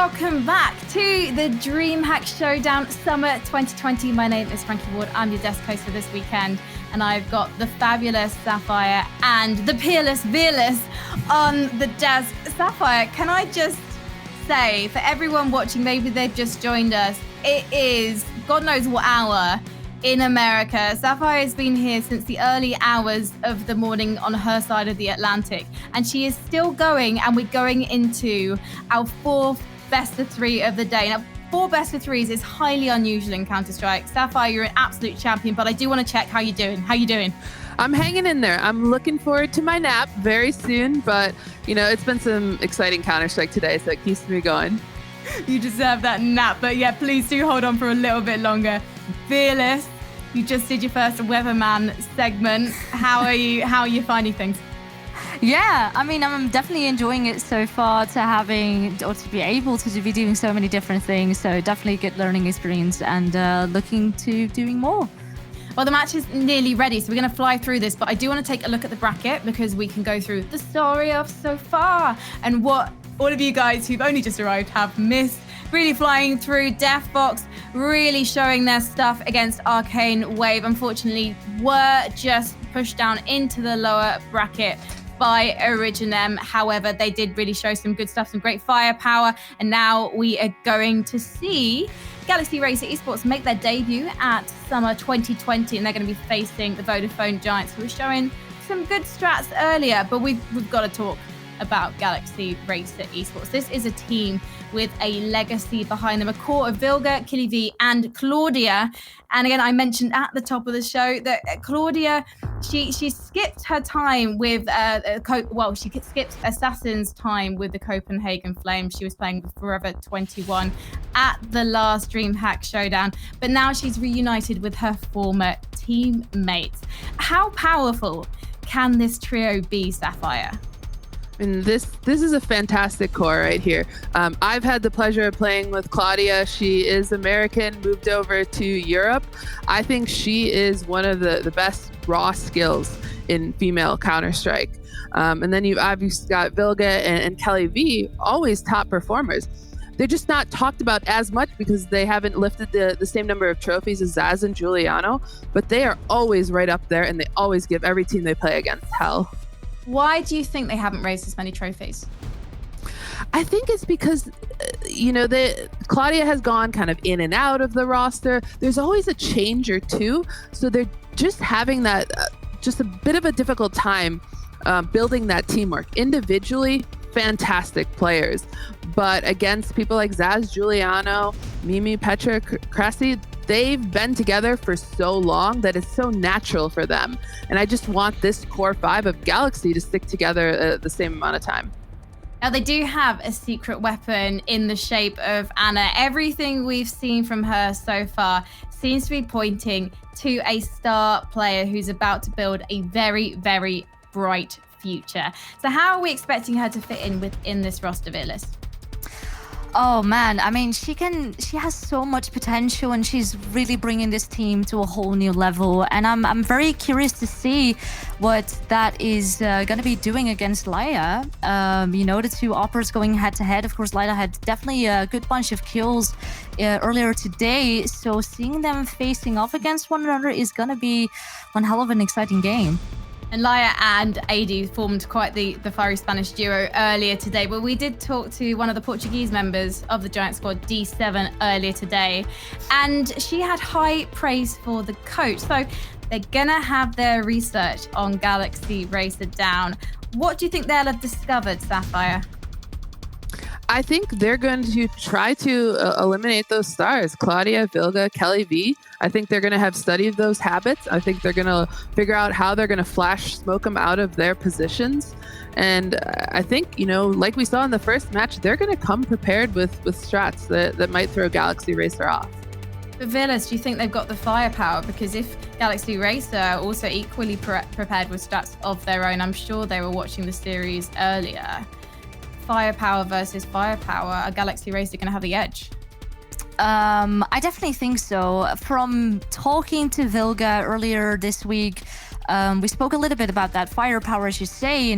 welcome back to the DreamHack Showdown Summer 2020. My name is Frankie Ward. I'm your desk host for this weekend, and I've got the fabulous Sapphire and the peerless Veerless on the desk. Sapphire, can I just say, for everyone watching, maybe they've just joined us, it is God knows what hour in America. Sapphire has been here since the early hours of the morning on her side of the Atlantic, and she is still going, and we're going into our fourth best of three of the day. Now, 4 best of threes is highly unusual in Counter-Strike. Sapphire, you're an absolute champion, but I do want to check how you're doing. How you doing? I'm hanging in there. I'm looking forward to my nap very soon, but you know, it's been some exciting Counter-Strike today, so it keeps me going. You deserve that nap, but yeah, please do hold on for a little bit longer. Veerless, you just did your first Weatherman segment. How are you finding things? Yeah, I mean, I'm definitely enjoying it so far, to be able to be doing so many different things. So definitely a good learning experience, and looking to doing more. Well, the match is nearly ready, so we're going to fly through this, but I do want to take a look at the bracket because we can go through the story of so far and what all of you guys who've only just arrived have missed. Really flying through. Deathbox really showing their stuff against Arcane Wave. Unfortunately, were just pushed down into the lower bracket by Originem. However, they did really show some good stuff, some great firepower. And now we are going to see Galaxy Racer Esports make their debut at Summer 2020, and they're going to be facing the Vodafone Giants, who were showing some good strats earlier. But we've got to talk about Galaxy Racer Esports. This is a team with a legacy behind them, a core of Vilga, Killy V, and Claudia. And again, I mentioned at the top of the show that Claudia, she skipped her time with she skipped Assassin's time with the Copenhagen Flames. She was playing with Forever 21 at the last DreamHack Showdown, but now she's reunited with her former teammates. How powerful can this trio be, Sapphire? And this is a fantastic core right here. I've had the pleasure of playing with Claudia. She is American, moved over to Europe. I think she is one of the best raw skills in female Counter-Strike. And then you've obviously got Vilga and Kelly V, always top performers. They're just not talked about as much because they haven't lifted the same number of trophies as Zaz and Giuliano, but they are always right up there, and they always give every team they play against hell. Why do you think they haven't raised as many trophies? I think it's because, Claudia has gone kind of in and out of the roster. There's always a change or two. So they're just having that, just a bit of a difficult time building that teamwork. Individually, fantastic players. But against people like Zaz, Giuliano, Mimi, Petra, Cressy, they've been together for so long that it's so natural for them. And I just want this core 5 of Galaxy to stick together the same amount of time. Now, they do have a secret weapon in the shape of Anna. Everything we've seen from her so far seems to be pointing to a star player who's about to build a very, very bright future. So how are we expecting her to fit in within this roster, Veerless? Oh man, I mean, she has so much potential, and she's really bringing this team to a whole new level. And I'm very curious to see what that is going to be doing against Laya. The two operas going head to head. Of course, Laya had definitely a good bunch of kills earlier today. So seeing them facing off against one another is going to be one hell of an exciting game. And Laya and AD formed quite the fiery Spanish duo earlier today. But we did talk to one of the Portuguese members of the Giant Squad, D7, earlier today. And she had high praise for the coach. So they're going to have their research on Galaxy Racer down. What do you think they'll have discovered, Sapphire? I think they're going to try to eliminate those stars. Claudia, Vilga, Kelly V. I think they're going to have studied those habits. I think they're going to figure out how they're going to flash smoke them out of their positions. And I think, like we saw in the first match, they're going to come prepared with strats that might throw Galaxy Racer off. But Veerless, do you think they've got the firepower? Because if Galaxy Racer are also equally prepared with strats of their own, I'm sure they were watching the series earlier. Firepower versus firepower, are Galaxy Racer going to have the edge? I definitely think so. From talking to Vilga earlier this week, We spoke a little bit about that firepower, as you say.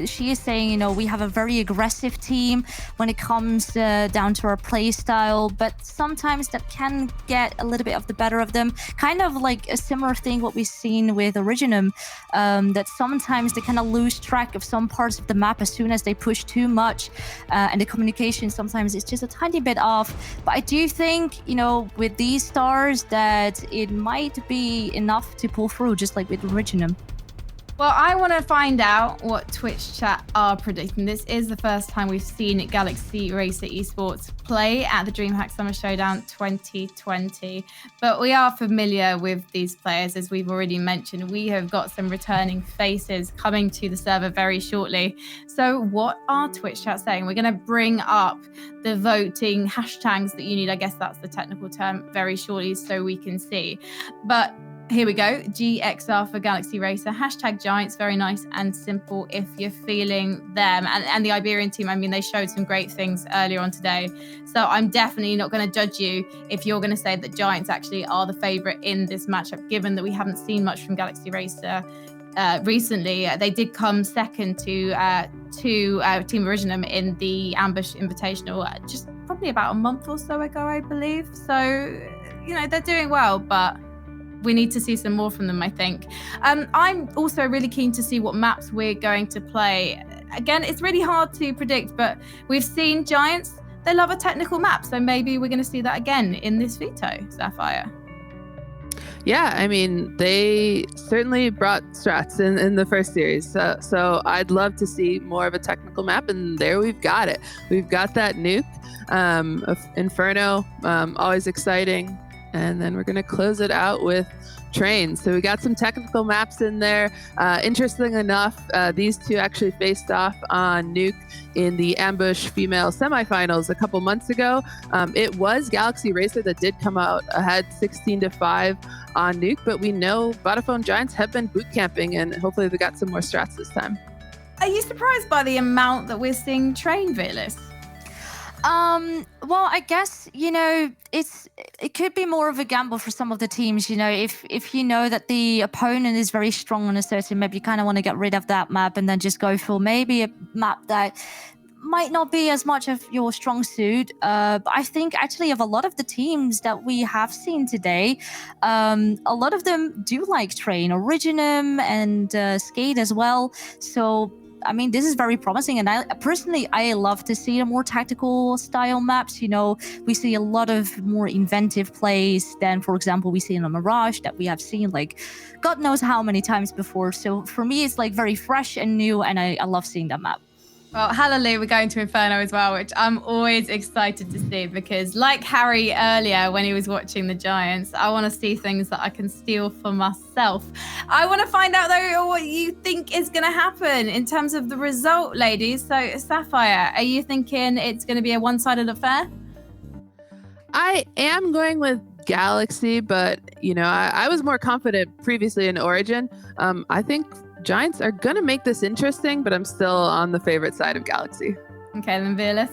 She is saying, we have a very aggressive team when it comes down to our play style, but sometimes that can get a little bit of the better of them. Kind of like a similar thing what we've seen with Originum, that sometimes they kind of lose track of some parts of the map as soon as they push too much, and the communication sometimes is just a tiny bit off. But I do think, with these stars, that it might be enough to pull through, just like with Originum. Well, I want to find out what Twitch chat are predicting. This is the first time we've seen Galaxy Racer Esports play at the DreamHack Summer Showdown 2020. But we are familiar with these players, as we've already mentioned. We have got some returning faces coming to the server very shortly. So what are Twitch chat saying? We're going to bring up the voting hashtags that you need. I guess that's the technical term very shortly so we can see. But here we go. GXR for Galaxy Racer. Hashtag Giants. Very nice and simple if you're feeling them. And the Iberian team, I mean, they showed some great things earlier on today. So I'm definitely not going to judge you if you're going to say that Giants actually are the favorite in this matchup, given that we haven't seen much from Galaxy Racer recently. They did come second to Team Originum in the Ambush Invitational just probably about a month or so ago, I believe. So, they're doing well, but we need to see some more from them, I think. I'm also really keen to see what maps we're going to play. Again, it's really hard to predict, but we've seen Giants. They love a technical map, so maybe we're going to see that again in this veto, Sapphire. Yeah, I mean, they certainly brought strats in the first series. So I'd love to see more of a technical map, and there we've got it. We've got that Nuke, Inferno, always exciting. And then we're going to close it out with Trains. So we got some technical maps in there. Interesting enough, these two actually faced off on Nuke in the Ambush female semifinals a couple months ago. It was Galaxy Racer that did come out ahead 16-5 on Nuke, but we know Vodafone Giants have been boot camping, and hopefully they got some more strats this time. Are you surprised by the amount that we're seeing Train, Veerless? Well, I guess, it could be more of a gamble for some of the teams, if you know that the opponent is very strong on a certain map, you kind of want to get rid of that map and then just go for maybe a map that might not be as much of your strong suit. But I think actually of a lot of the teams that we have seen today, a lot of them do like Train, Originum and Skate as well. So I mean, this is very promising, and I love to see the more tactical style maps. We see a lot of more inventive plays than, for example, we see in a Mirage that we have seen like God knows how many times before. So for me, it's like very fresh and new, and I love seeing that map. Well, hallelujah, we're going to Inferno as well, which I'm always excited to see because like Harry earlier when he was watching the Giants, I want to see things that I can steal for myself. I want to find out, though, what you think is going to happen in terms of the result, ladies. So, Sapphire, are you thinking it's going to be a one-sided affair? I am going with Galaxy, but, I was more confident previously in Origin. I think Giants are going to make this interesting, but I'm still on the favorite side of Galaxy. Okay, then Veerless.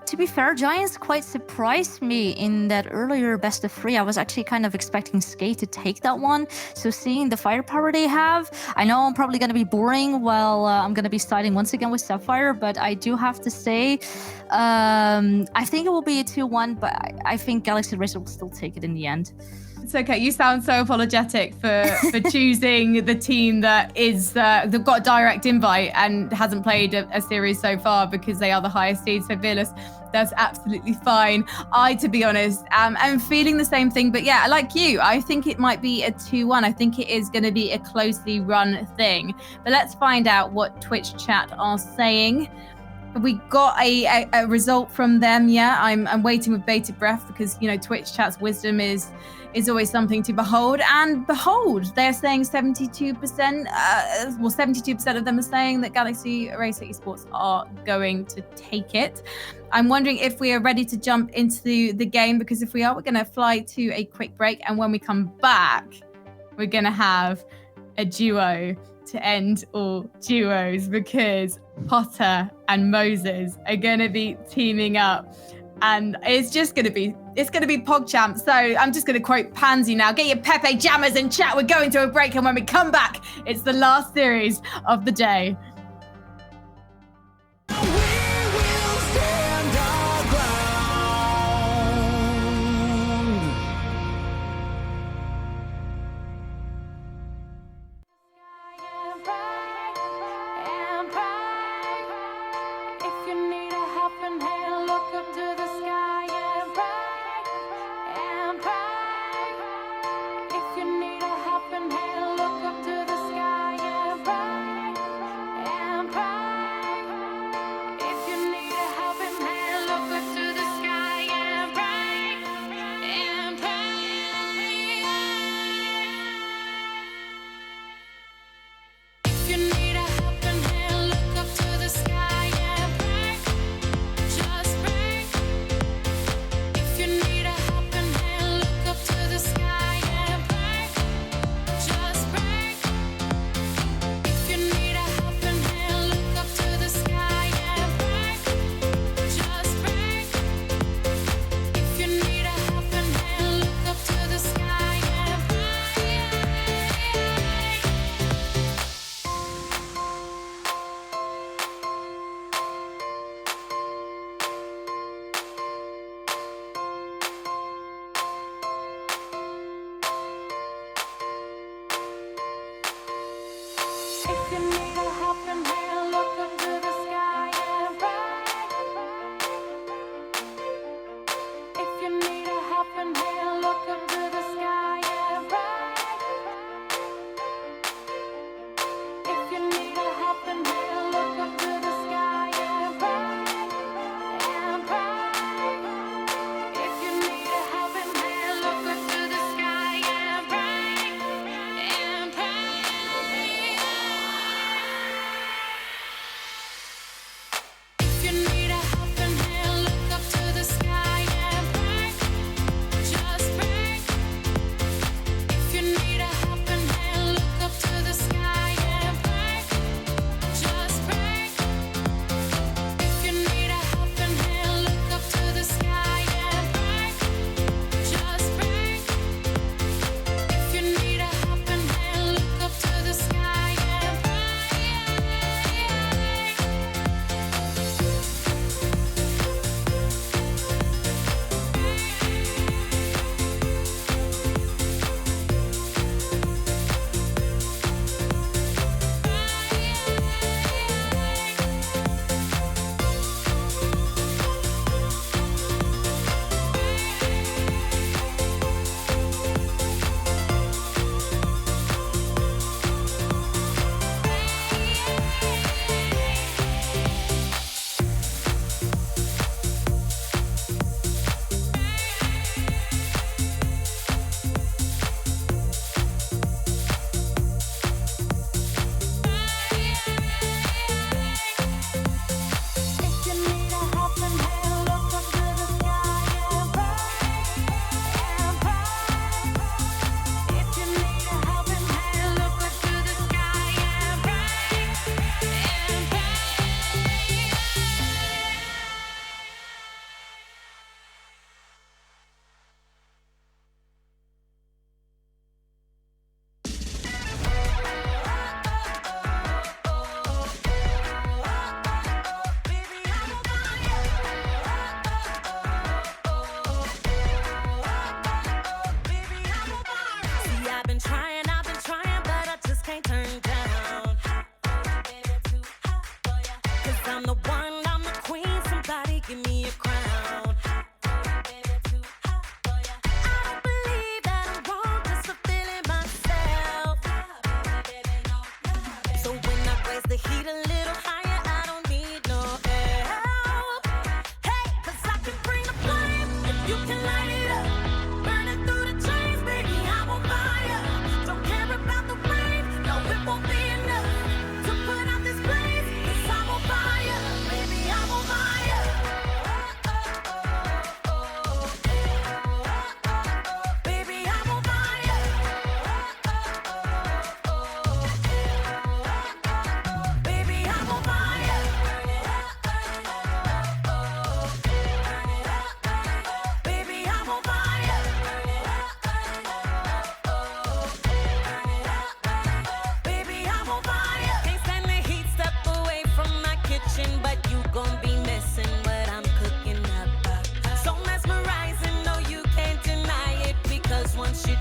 To be fair, Giants quite surprised me in that earlier best of 3. I was actually kind of expecting Skate to take that one. So seeing the firepower they have, I know I'm probably going to be boring while I'm going to be siding once again with Sapphire, but I do have to say, I think it will be a 2-1, but I think Galaxy Racer will still take it in the end. It's okay. You sound so apologetic for choosing the team that is they've got a direct invite and hasn't played a series so far because they are the highest seed. So Veerless, that's absolutely fine. To be honest, I'm feeling the same thing. But yeah, like you, I think it might be a 2-1. I think it is going to be a closely run thing. But let's find out what Twitch chat are saying. We got a result from them. Yeah, I'm waiting with bated breath because Twitch chat's wisdom is always something to behold. And behold, they're saying 72%. 72% of them are saying that Galaxy Racer Esports are going to take it. I'm wondering if we are ready to jump into the game, because if we are, we're going to fly to a quick break. And when we come back, we're going to have a duo to end all duos, because Potter and Moses are going to be teaming up. and it's gonna be PogChamp. So I'm just gonna quote Pansy now. Get your Pepe jammers and chat. We're going to a break, and when we come back, it's the last series of the day.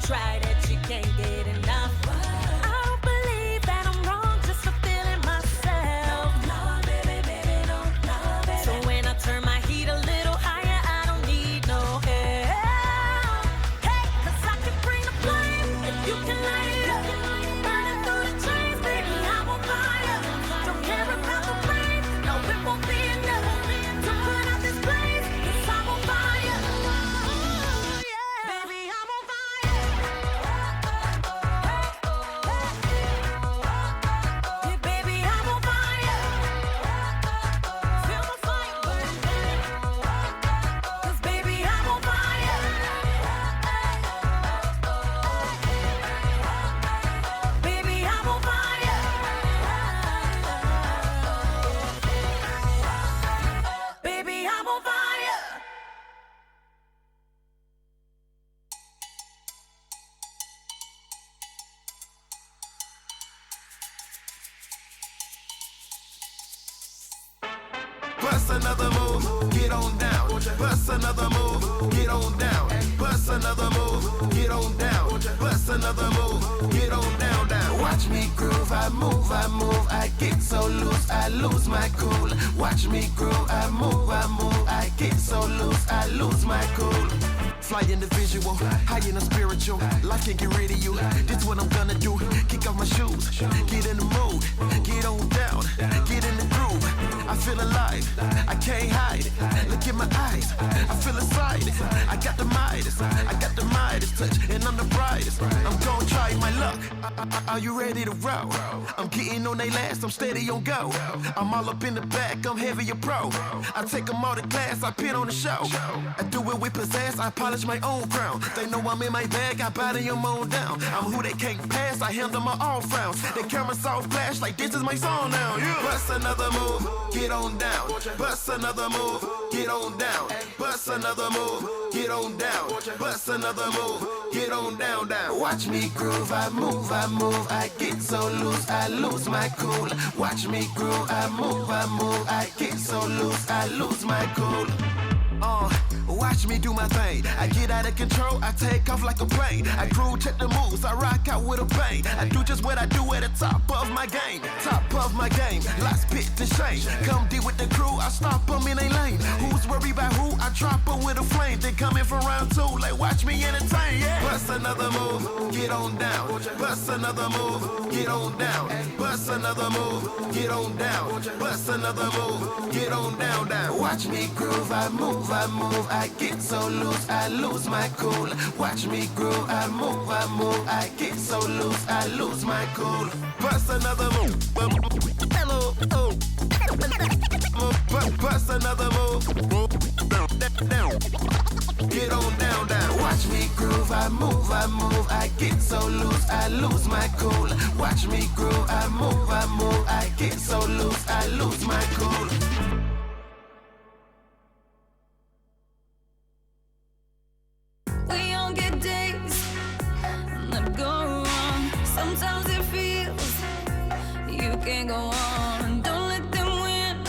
try that you can't get enough. I don't believe that I'm wrong just for feeling myself. No, baby, baby, no, baby. So when I turn my heat a little higher, I don't need no help. Hey, 'cause I can bring the flame and you can light it up. Burning through the chains, baby, I'm on fire. Don't care about the rain, no, it won't be enough to put out this blaze, 'cause I'm on fire. Baby, I'm on fire. Yeah, baby, I'm on fire. Feel my fire burn, 'cause baby, I'm on fire. Baby, I'm on fire. Baby, I'm on fire. Bust another move, get on down. Bust another move, get on down. Bust another move, get on down. Bust another move, get on down, down. Watch me groove, I move, I get so loose, I lose my cool. Watch me groove, I move, I get so loose, I lose my cool. Fly in the visual, high in the spiritual. Life can get rid of you. This what I'm gonna do. Kick off my shoes, get in the mood, get on down, get in the groove. I feel alive, I can't hide it. Look in my eyes, I feel excited. I got the Midas, I got the Midas touch, and I'm the brightest. I'm gonna try my luck. Are you ready to roll? I'm getting on they last, I'm steady on go. I'm all up in the back, I'm heavy a pro. I take them all to class, I pin on the show. I do it with pizzazz, I polish my own crown. They know I'm in my bag, I body them on down. I'm who they can't pass, I handle my all frowns. The cameras all flash like this is my song now. Yeah. Bust another move, get on down. Bust another move, get on down. Bust another move, get on down. Bust another move, get on down, down. Watch me groove, I move, I get so loose, I lose my cool. Watch me groove, I move, I get so loose, I lose my cool. Watch me do my thing. I get out of control, I take off like a plane. I groove, check the moves, I rock out with a bang. I do just what I do at the top of my game. Top of my game, lots pit to shame. Come deal with the crew, I stop them in a lane. Who's worried about who? I drop them with a flame. They coming for round two, like watch me entertain, yeah. Bust another move, get on down. Bust another move, get on down. Bust another move, get on down. Bust another move, get on down, down. Watch me groove, I move, I get so loose, I lose my cool. Watch me groove, I move, I get so loose, I lose my cool. Bust another move, hello, oh. Bust another move, down. Get on down, down. Watch me groove, I move, I get so loose, I lose my cool. Watch me groove, I move, I get so loose, I lose my cool. We all get days that go wrong. Sometimes it feels you can't go on. Don't let them win.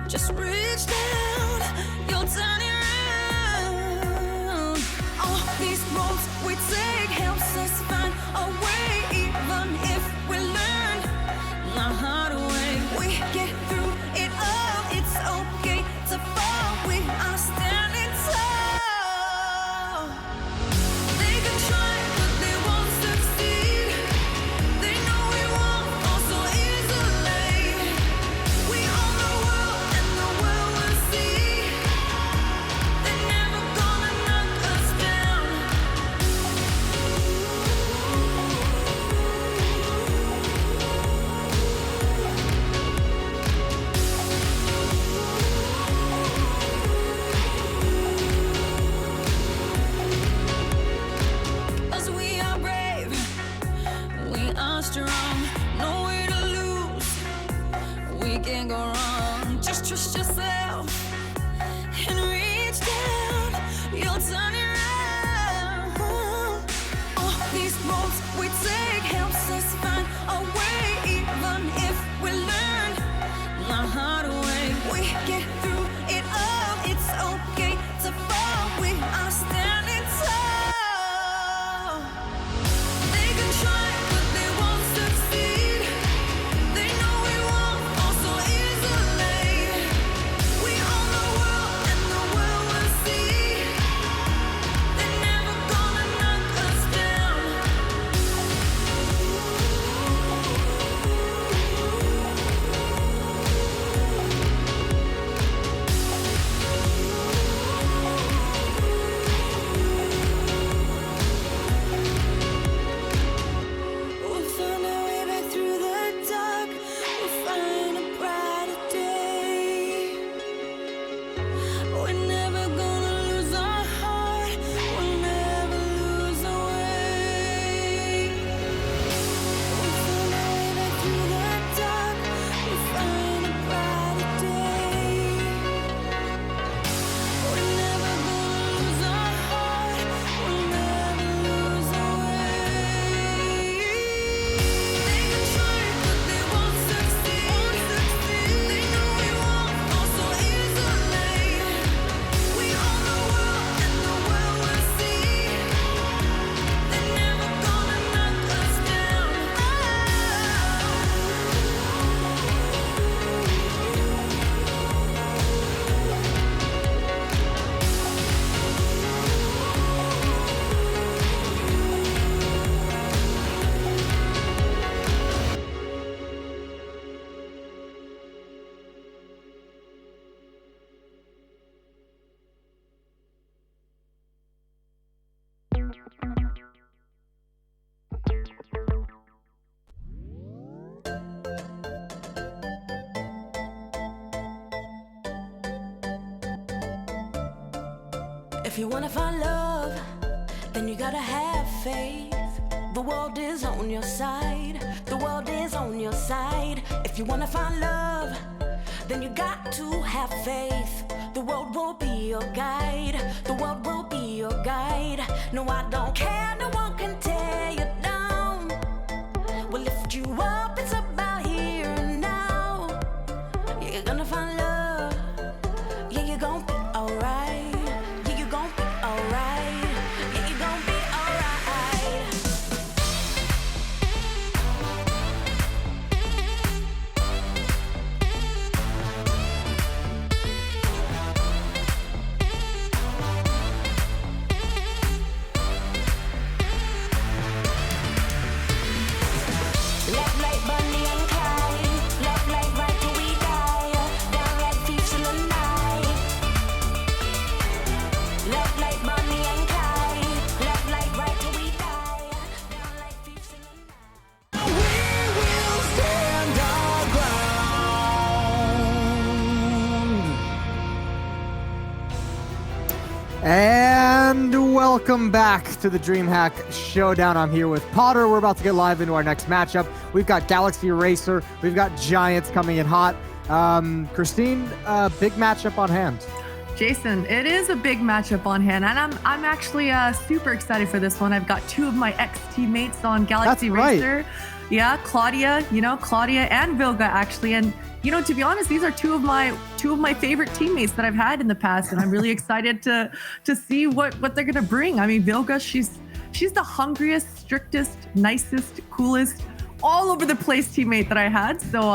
Just reach down. You'll turn it around. All these roads we take helps us find a way, even if we learn the hard way. We get through it all. It's okay to fall. We are standing tall. They can try, but they won't succeed. They know we won't fall so easily. We own the world, and the world will see. They're never gonna knock us down. Cause we are brave, we are strong, no way to lose. We can't go wrong. Just trust yourself and reach down. You'll turn it around. All these roads we take helps us find a way, even if we learn the hard way. We get through it all. It's okay to fall. We are standing tall. If you wanna find love, then you gotta have faith. The world is on your side. The world is on your side. If you wanna find love, then you got to have faith. The world will be your guide. The world will be your guide. No, I don't care. No one can tear you down. We'll lift you up. It's about here and now. Yeah, you're gonna find love. Yeah, you're gonna be alright. Yeah, you're gonna be alright. Yeah, you're gonna be alright. Love like Bonnie and Clyde. Love like right till we die. Down like thieves in the night. Love like Bonnie and Clyde. Love like right till we die. Down like thieves in the night. We will stand our ground. And welcome back to the DreamHack Showdown. I'm here with Potter. We're about to get live into our next matchup. We've got Galaxy Racer. We've got Giants coming in hot. Christine, big matchup on hand. Jason, it is a big matchup on hand, and I'm actually super excited for this one. I've got two of my ex-teammates on Galaxy That's right. Racer. Yeah, Claudia and Vilga actually, and to be honest, these are two of my favorite teammates that I've had in the past, and I'm really excited to see what they're gonna bring. I mean, Vilga, she's the hungriest, strictest, nicest, coolest, all over the place teammate that I had. So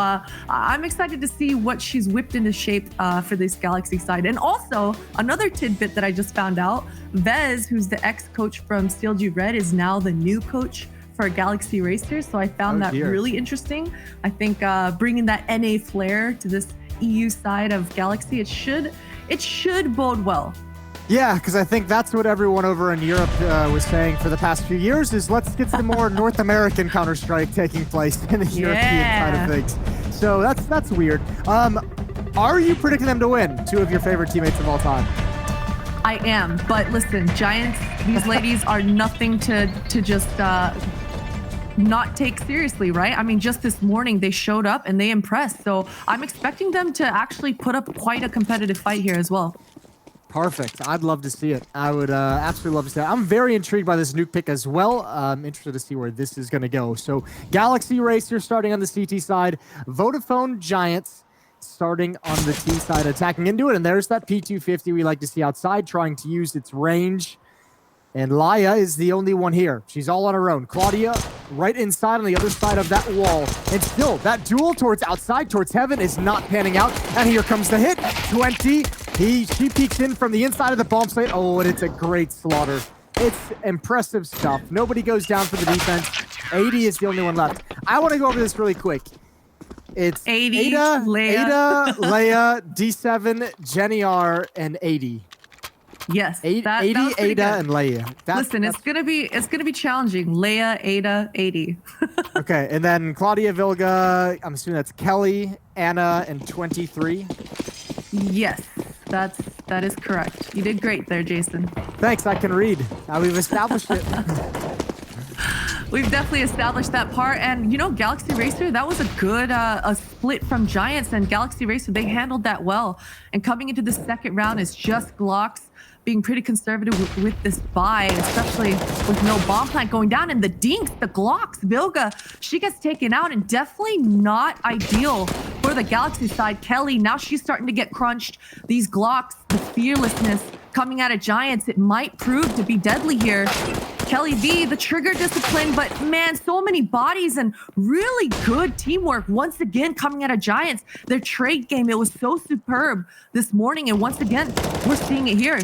I'm excited to see what she's whipped into shape for this Galaxy side. And also another tidbit that I just found out, Vez, who's the ex-coach from CLG Red, is now the new coach for Galaxy Racers. So I found that really interesting. I think bringing that NA flair to this EU side of Galaxy, it should bode well. Yeah, because I think that's what everyone over in Europe was saying for the past few years is let's get some more North American Counter-Strike taking place in the European side of things. So that's weird. Are you predicting them to win? Two of your favorite teammates of all time. I am, but listen, Giants, these ladies are nothing to just not take seriously, right? I mean, just this morning they showed up and they impressed. So I'm expecting them to actually put up quite a competitive fight here as well. Perfect. I'd love to see it. I would absolutely love to see it. I'm very intrigued by this Nuke pick as well. I'm interested to see where this is going to go. So Galaxy Racer starting on the CT side. Vodafone Giants starting on the T side, attacking into it. And there's that P250 we like to see outside, trying to use its range. And Laya is the only one here. She's all on her own. Claudia right inside on the other side of that wall. And still, that duel towards outside, towards heaven is not panning out. And here comes the hit. 20. She peeks in from the inside of the bomb site. Oh, and it's a great slaughter. It's impressive stuff. Nobody goes down for the defense. 80 is the only one left. I want to go over this really quick. It's 80, Ada, Leia. Leia, D7, Jenny R, and 80. Yes, 80, that was pretty Ada, good. and Leia. Listen, it's gonna be challenging. Leia, Ada, 80. Okay, and then Claudia, Vilga, I'm assuming that's Kelly, Anna, and 23. Yes, that is correct. You did great there, Jason. Thanks, I can read. We've established it. We've definitely established that part. And Galaxy Racer, that was a good a split from Giants, and Galaxy Racer, they handled that well. And coming into the second round is just Glocks being pretty conservative with this buy, especially with no bomb plant going down. And the dinks, the Glocks, Vilga, she gets taken out, and definitely not ideal for the Galaxy side. Kelly, now she's starting to get crunched. These Glocks, the fearlessness coming out of Giants, it might prove to be deadly here. Kelly V, the trigger discipline, but man, so many bodies and really good teamwork once again coming out of Giants. Their trade game, it was so superb this morning, and once again, we're seeing it here.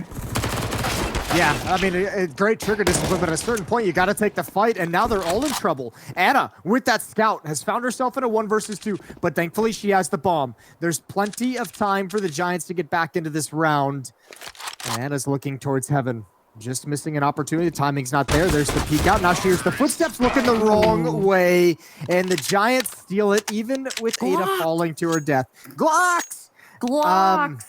Yeah, I mean, a great trigger discipline, but at a certain point, you got to take the fight, and now they're all in trouble. Anna, with that scout, has found herself in a 1 versus 2, but thankfully she has the bomb. There's plenty of time for the Giants to get back into this round. And Anna's looking towards heaven. Just missing an opportunity. The timing's not there. There's the peek out. Now she hears the footsteps looking the wrong way, and the Giants steal it, even with Ada falling to her death. Glocks! Glocks!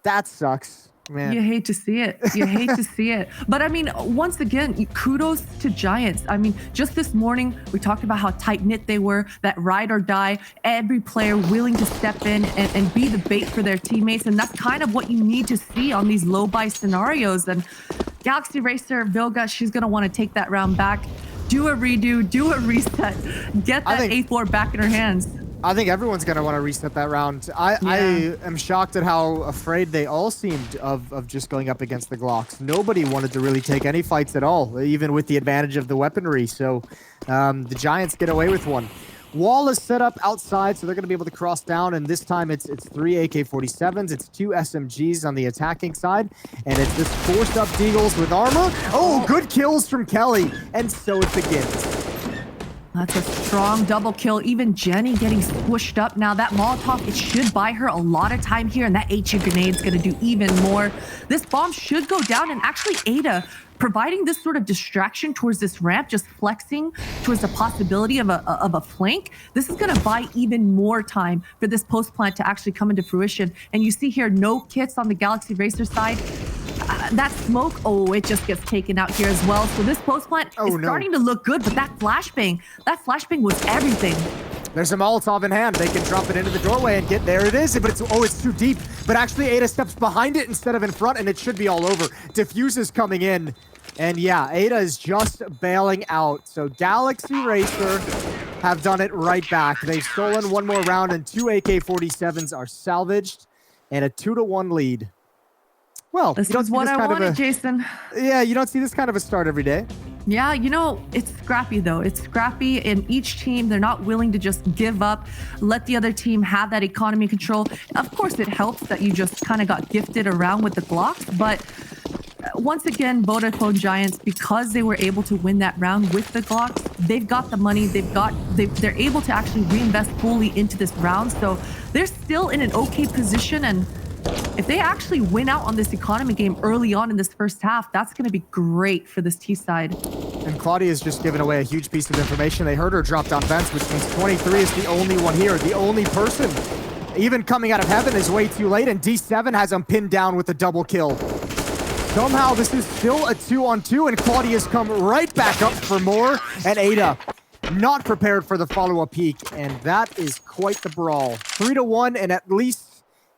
That sucks. Man. You hate to see it. You hate to see it. But I mean, once again, kudos to Giants. I mean, just this morning, we talked about how tight-knit they were, that ride or die, every player willing to step in and be the bait for their teammates. And that's kind of what you need to see on these low-buy scenarios. And Galaxy Racer, Vilga, she's going to want to take that round back, do a redo, do a reset, get that A4 back in her hands. I think everyone's going to want to reset that round. I am shocked at how afraid they all seemed of just going up against the Glocks. Nobody wanted to really take any fights at all, even with the advantage of the weaponry. So the Giants get away with one. Wall is set up outside, so they're going to be able to cross down, and this time it's 3 AK-47s, it's 2 SMGs on the attacking side, and it's just forced up Deagles with armor. Oh, good kills from Kelly, and so it begins. That's a strong double kill. Even Jenny getting squished up. Now that Molotov, it should buy her a lot of time here, and that HE grenade's going to do even more. This bomb should go down, and actually Ada providing this sort of distraction towards this ramp, just flexing towards the possibility of a flank. This is going to buy even more time for this post plant to actually come into fruition. And you see here, no kits on the Galaxy Racer side. That smoke, it just gets taken out here as well. So this post plant is starting to look good, but that flashbang was everything. There's a Molotov in hand. They can drop it into the doorway and get there. It is, but it's too deep. But actually, Ada steps behind it instead of in front, and it should be all over. Diffuse is coming in, and yeah, Ada is just bailing out. So Galaxy Racer have done it right back. They've stolen one more round, and 2 AK-47s are salvaged, and a 2-1 lead. Well, this is what I wanted, Jason. Yeah, you don't see this kind of a start every day. Yeah, you know, it's scrappy though. It's scrappy, and each team, they're not willing to just give up, let the other team have that economy control. Of course, it helps that you just kind of got gifted around with the Glocks, but once again, Vodafone Giants, because they were able to win that round with the Glocks, they've got the money, they're able to actually reinvest fully into this round. So they're still in an okay position, and if they actually win out on this economy game early on in this first half, that's going to be great for this T side. And Claudia's just given away a huge piece of information. They heard her drop down vents, which means 23 is the only one here, the only person. Even coming out of heaven is way too late, and D7 has him pinned down with a double kill. Somehow this is still a 2-on-2, and Claudia's come right back up for more, and Ada not prepared for the follow-up peak, and that is quite the brawl. 3-1, and at least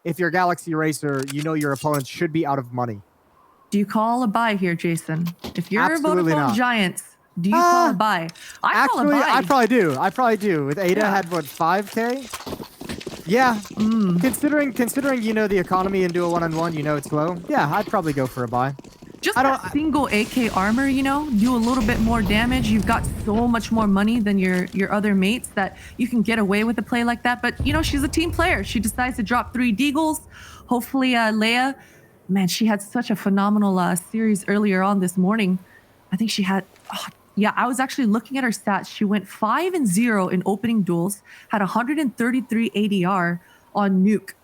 if you're Galaxy Racer, you know your opponents should be out of money. Do you call a buy here, Jason? If you're Absolutely Vodafone not. Giants, do you call a buy? I call a buy. I probably do. With Ada had what, 5K? Yeah. Considering you know the economy and do a 1-on-1, you know it's low. Yeah, I'd probably go for a buy. Just that single AK armor, you know, do a little bit more damage. You've got so much more money than your other mates that you can get away with a play like that. But, you know, she's a team player. She decides to drop 3 Deagles. Hopefully, Leia, man, she had such a phenomenal series earlier on this morning. I think she had, I was actually looking at her stats. She went 5-0 in opening duels, had 133 ADR on Nuke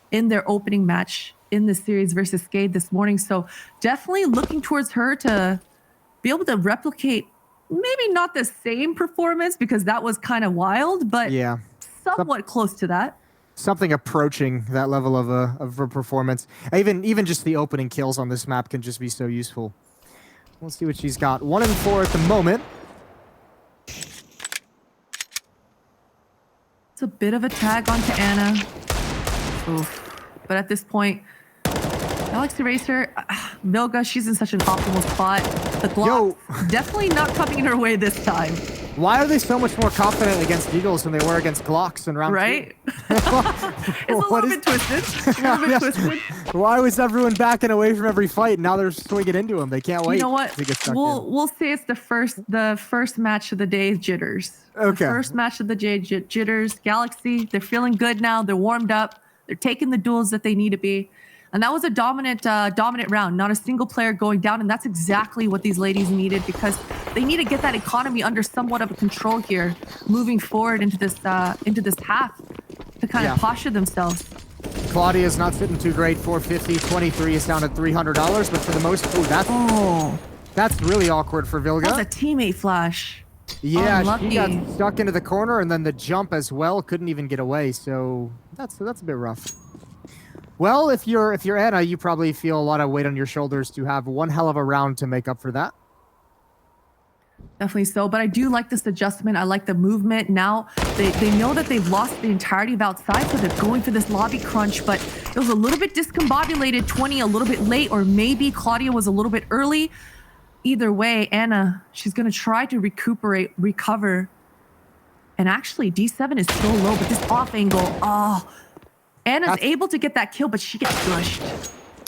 in their opening match in the series versus Skade this morning. So definitely looking towards her to be able to replicate maybe not the same performance because that was kind of wild, but somewhat close to that. Something approaching that level of a performance. Even just the opening kills on this map can just be so useful. We'll see what she's got. 1-4 at the moment. It's a bit of a tag onto Anna. Oof. But at this point, Galaxy Racer, Vilga, she's in such an optimal spot. The Glock definitely not coming in her way this time. Why are they so much more confident against Deagles than they were against Glocks in round 2? Right? It's a little bit twisted. Why was everyone backing away from every fight? Now they're swinging into them. They can't wait. You know what? We'll say it's the first match of the day jitters. Okay. The first match of the day jitters. Galaxy, they're feeling good now. They're warmed up. They're taking the duels that they need to be. And that was a dominant round, not a single player going down. And that's exactly what these ladies needed because they need to get that economy under somewhat of a control here, moving forward into this half to kind of posture themselves. Claudia's not sitting too great. 450, 23 is down at $300, but for the most, that's really awkward for Vilga. That was a teammate flash. Yeah, Unlucky. she got stuck into the corner, and then the jump as well couldn't even get away. So that's a bit rough. Well, if you're Anna, you probably feel a lot of weight on your shoulders to have one hell of a round to make up for that. Definitely so, but I do like this adjustment. I like the movement. Now they know that they've lost the entirety of outside, so they're going for this lobby crunch, but it was a little bit discombobulated, 20 a little bit late, or maybe Claudia was a little bit early. Either way, Anna, she's going to try to recover. And actually, D7 is so low, but this off angle, Anna's able to get that kill, but she gets gushed.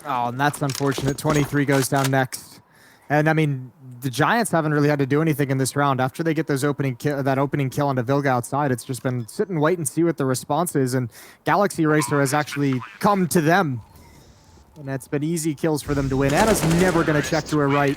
Oh, and that's unfortunate. 23 goes down next. And I mean, the Giants haven't really had to do anything in this round. After they get those that opening kill onto Vilga outside, it's just been sit and wait and see what the response is. And Galaxy Racer has actually come to them. And that's been easy kills for them to win. Anna's never going to check to her right.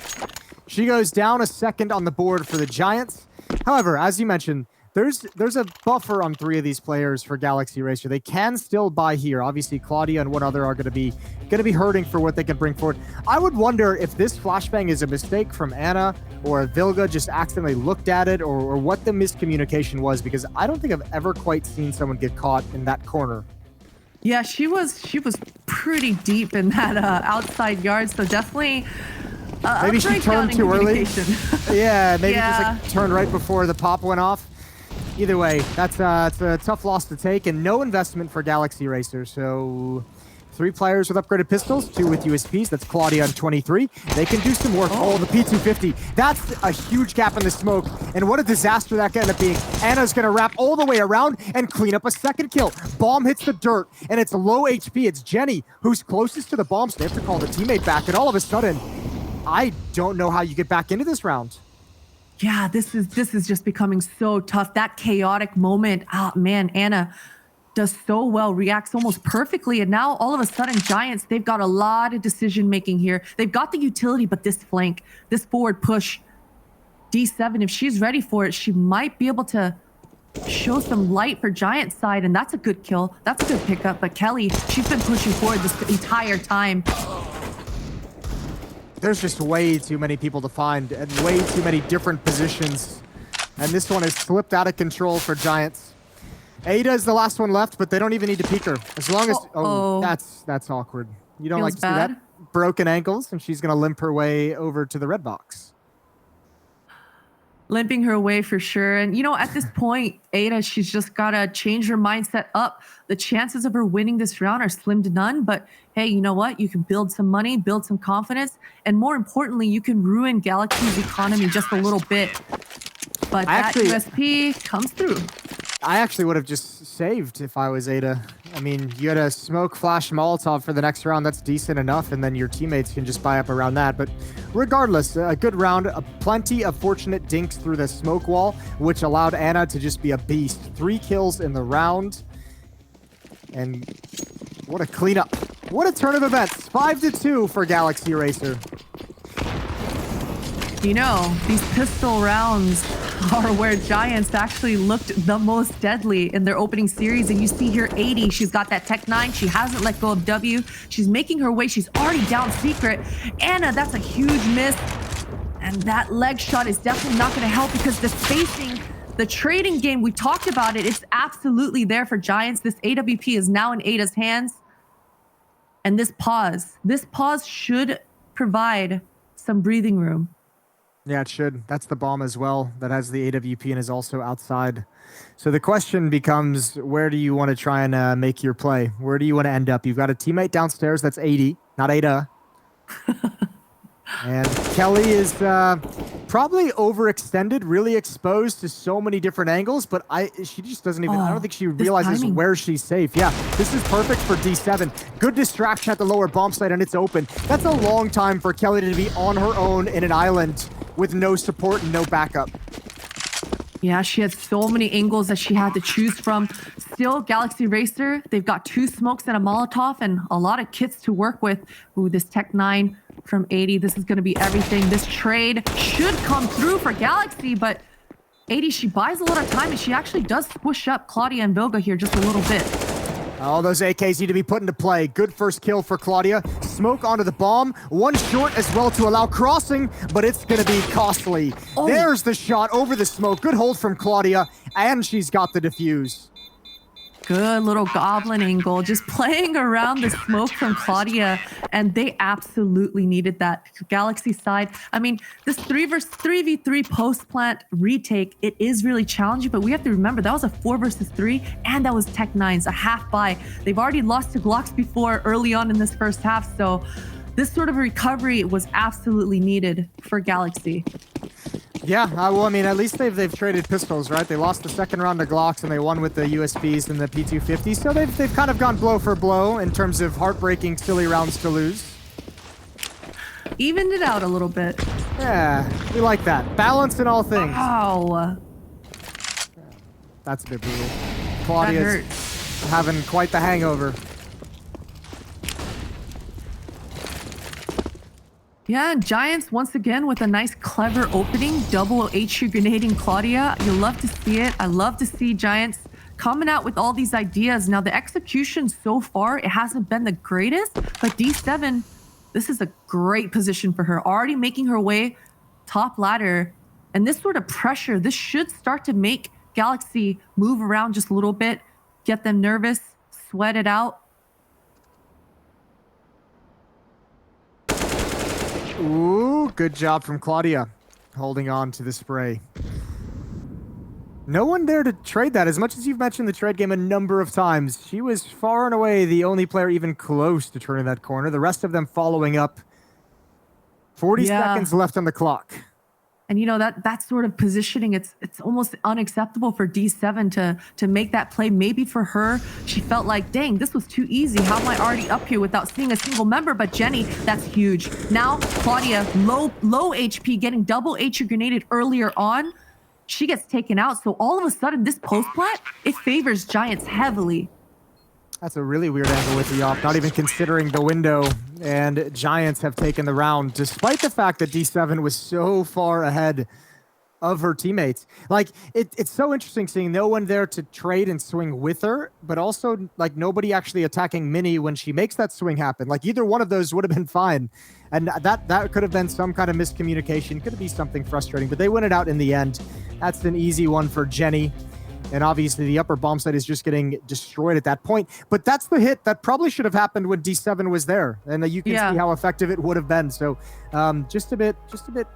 She goes down a second on the board for the Giants. However, as you mentioned, there's a buffer on 3 of these players for Galaxy Racer. They can still buy here. Obviously, Claudia and one other are going to be hurting for what they can bring forward. I would wonder if this flashbang is a mistake from Anna or Vilga just accidentally looked at it, or what the miscommunication was, because I don't think I've ever quite seen someone get caught in that corner. Yeah, she was pretty deep in that outside yard, so definitely. Maybe she turned too early. Yeah, maybe Yeah. just like turned right before the pop went off. Either way, it's a tough loss to take, and no investment for Galaxy Racer. So 3 players with upgraded pistols, 2 with USPs. That's Claudia and 23. They can do some work. Oh, the P250. That's a huge gap in the smoke. And what a disaster that could end up being. Anna's going to wrap all the way around and clean up a second kill. Bomb hits the dirt, and it's low HP. It's Jenny who's closest to the bomb, so they have to call the teammate back. And all of a sudden, I don't know how you get back into this round. Yeah, this is just becoming so tough. That chaotic moment, man, Anna does so well, reacts almost perfectly, and now all of a sudden, Giants, they've got a lot of decision making here. They've got the utility, but this flank, this forward push, D7, if she's ready for it, she might be able to show some light for Giants side, and that's a good kill. That's a good pickup. But Kelly, she's been pushing forward this entire time. There's just way too many people to find and way too many different positions. And this one has slipped out of control for Giants. Ada is the last one left, but they don't even need to peek her. As long as... Oh, that's awkward. You don't Feels like to see bad. that? Broken ankles, and she's going to limp her way over to the red box. Limping her way for sure. And, at this point, Ada, she's just got to change her mindset up. The chances of her winning this round are slim to none. But, hey, you know what? You can build some money, build some confidence. And more importantly, you can ruin Galaxy's economy just a little bit. But that USP comes through. I actually would have just saved if I was Ada. I mean, you had a smoke flash Molotov for the next round. That's decent enough, and then your teammates can just buy up around that. But regardless, a good round. Plenty of fortunate dinks through the smoke wall, which allowed Anna to just be a beast. 3 kills in the round. And what a cleanup. What a turn of events. 5-2 for Galaxy Racer. These pistol rounds are where Giants actually looked the most deadly in their opening series. And you see here 80, she's got that Tech 9. She hasn't let go of W. She's making her way. She's already down secret. Anna, that's a huge miss. And that leg shot is definitely not going to help, because the spacing, the trading game, we talked about it. It's absolutely there for Giants. This AWP is now in Ada's hands. And this pause should provide some breathing room. Yeah, it should. That's the bomb as well that has the AWP and is also outside. So the question becomes, where do you want to try and make your play? Where do you want to end up? You've got a teammate downstairs that's 80, not Ada. And Kelly is probably overextended, really exposed to so many different angles, but she just doesn't even, I don't think she realizes where she's safe. Yeah, this is perfect for D7. Good distraction at the lower bomb site, and it's open. That's a long time for Kelly to be on her own in an island with no support and no backup. Yeah, she had so many angles that she had to choose from. Still, Galaxy Racer, they've got 2 smokes and a Molotov and a lot of kits to work with. Ooh, this Tech 9 from 80, this is going to be everything. This trade should come through for Galaxy, but 80, she buys a lot of time, and she actually does push up Claudia and Vilga here just a little bit. All those AKs need to be put into play. Good first kill for Claudia. Smoke onto the bomb. One short as well to allow crossing, but it's going to be costly. Oh. There's the shot over the smoke. Good hold from Claudia, and she's got the defuse. good little goblin angle, just playing around the smoke from Claudia, and they absolutely needed that. Galaxy side, I mean, this 3v3 post plant retake, it is really challenging, but we have to remember that was a 4 versus 3, and that was Tech 9's, a half buy. They've already lost to Glocks before early on in this first half, so this sort of recovery was absolutely needed for Galaxy. Yeah, well, I mean, at least they've traded pistols, right? They lost the second round to Glocks, and they won with the USPs and the P250. So they've kind of gone blow for blow in terms of heartbreaking, silly rounds to lose. Evened it out a little bit. Yeah, we like that. Balance in all things. Wow. That's a bit brutal. Claudia's having quite the hangover. Yeah, Giants once again with a nice clever opening, double HU grenading Claudia. You love to see it. I love to see Giants coming out with all these ideas. Now the execution so far, it hasn't been the greatest, but D7, this is a great position for her. Already making her way top ladder. And this sort of pressure, this should start to make Galaxy move around just a little bit, get them nervous, sweat it out. Ooh, good job from Claudia, holding on to the spray. No one there to trade that. As much as you've mentioned the trade game a number of times, she was far and away the only player even close to turning that corner. The rest of them following up. 40 seconds left on the clock. And you know, that sort of positioning, it's almost unacceptable for D7 to make that play. Maybe for her, she felt like, dang, this was too easy. How am I already up here without seeing a single member? But Jenny, that's huge. Now, Claudia, low HP, getting double HU grenaded earlier on. She gets taken out. So all of a sudden, this post plant, it favors Giants heavily. That's a really weird angle with the op, not even considering the window. And Giants have taken the round, despite the fact that D7 was so far ahead of her teammates. Like, it's so interesting seeing no one there to trade and swing with her, but also, like, nobody actually attacking Minnie when she makes that swing happen. Like, either one of those would have been fine. And that could have been some kind of miscommunication, could be something frustrating, but they win it out in the end. That's an easy one for Jenny. And obviously the upper bomb site is just getting destroyed at that point. But that's the hit that probably should have happened when D7 was there. And you can see how effective it would have been. So just a bit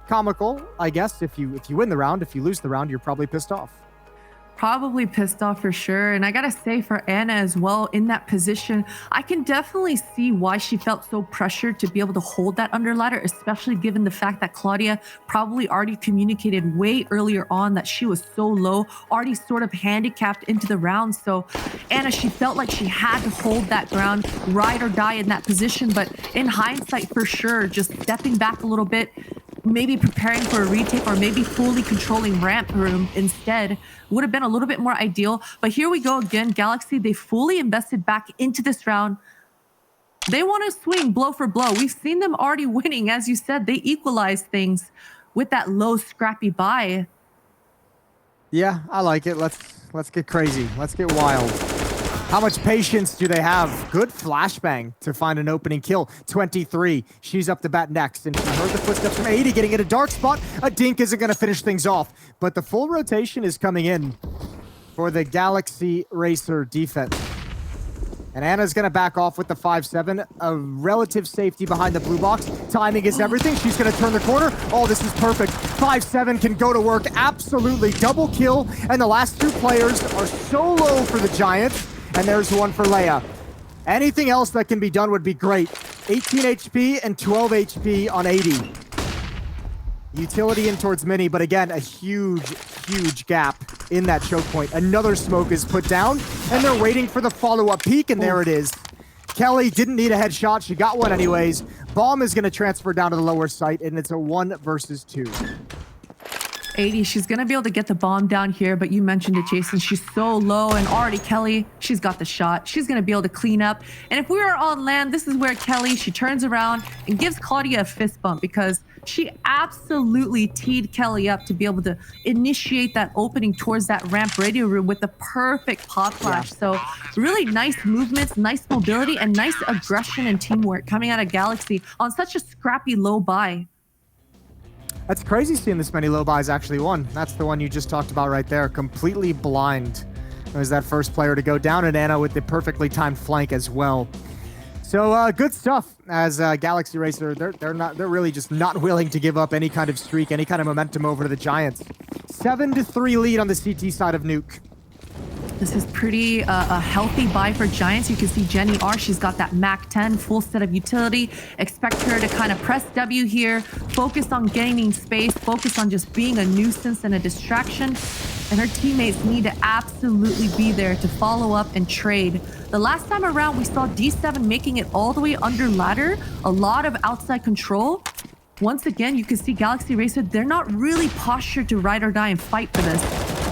comical, I guess. If you win the round, if you lose the round, you're probably pissed off. Probably pissed off for sure. And I gotta say, for Anna as well, in that position, I can definitely see why she felt so pressured to be able to hold that under ladder, especially given the fact that Claudia probably already communicated way earlier on that she was so low, already sort of handicapped into the round. So Anna, she felt like she had to hold that ground, ride or die in that position. But in hindsight, for sure, just stepping back a little bit, maybe preparing for a retake or maybe fully controlling ramp room instead would have been a little bit more ideal. But here we go again. Galaxy, they fully invested back into this round. They want to swing blow for blow. We've seen them already winning. As you said, they equalized things with that low scrappy buy. Yeah, I like it. Let's get crazy. Let's get wild. How much patience do they have? Good flashbang to find an opening kill. 23. She's up to bat next, and she heard the footsteps from 80 getting in a dark spot. A dink isn't going to finish things off, but the full rotation is coming in for the Galaxy Racer defense. And Anna's going to back off with the 5-7. A relative safety behind the blue box. Timing is everything. She's going to turn the corner. Oh, this is perfect. 5-7 can go to work. Absolutely. Double kill. And the last two players are so low for the Giants. And there's one for Leia. Anything else that can be done would be great. 18 HP and 12 HP on 80. Utility in towards Minnie, but again, a huge gap in that choke point. Another smoke is put down, and they're waiting for the follow-up peek, and there it is. Kelly didn't need a headshot. She got one anyways. Bomb is going to transfer down to the lower site, and it's a 1 versus 2. 80, she's going to be able to get the bomb down here, but you mentioned it, Jason. She's so low, and already Kelly, she's got the shot. She's going to be able to clean up. And if we were on land, this is where Kelly, she turns around and gives Claudia a fist bump because she absolutely teed Kelly up to be able to initiate that opening towards that ramp radio room with the perfect pop flash. So really nice movements, nice mobility, and nice aggression and teamwork coming out of Galaxy on such a scrappy low buy. That's crazy seeing this many low buys actually won. That's the one you just talked about right there. Completely blind was that first player to go down, and Anna with the perfectly timed flank as well. So good stuff as Galaxy Racer. They're really just not willing to give up any kind of streak, any kind of momentum over to the Giants. 7-3 lead on the CT side of Nuke. This is pretty a healthy buy for Giants. You can see Jenny R. She's got that Mac 10 full set of utility. Expect her to kind of press W here, focus on gaining space, focus on just being a nuisance and a distraction. And her teammates need to absolutely be there to follow up and trade. The last time around, we saw D7 making it all the way under ladder. A lot of outside control. Once again, you can see Galaxy Racer, they're not really postured to ride or die and fight for this.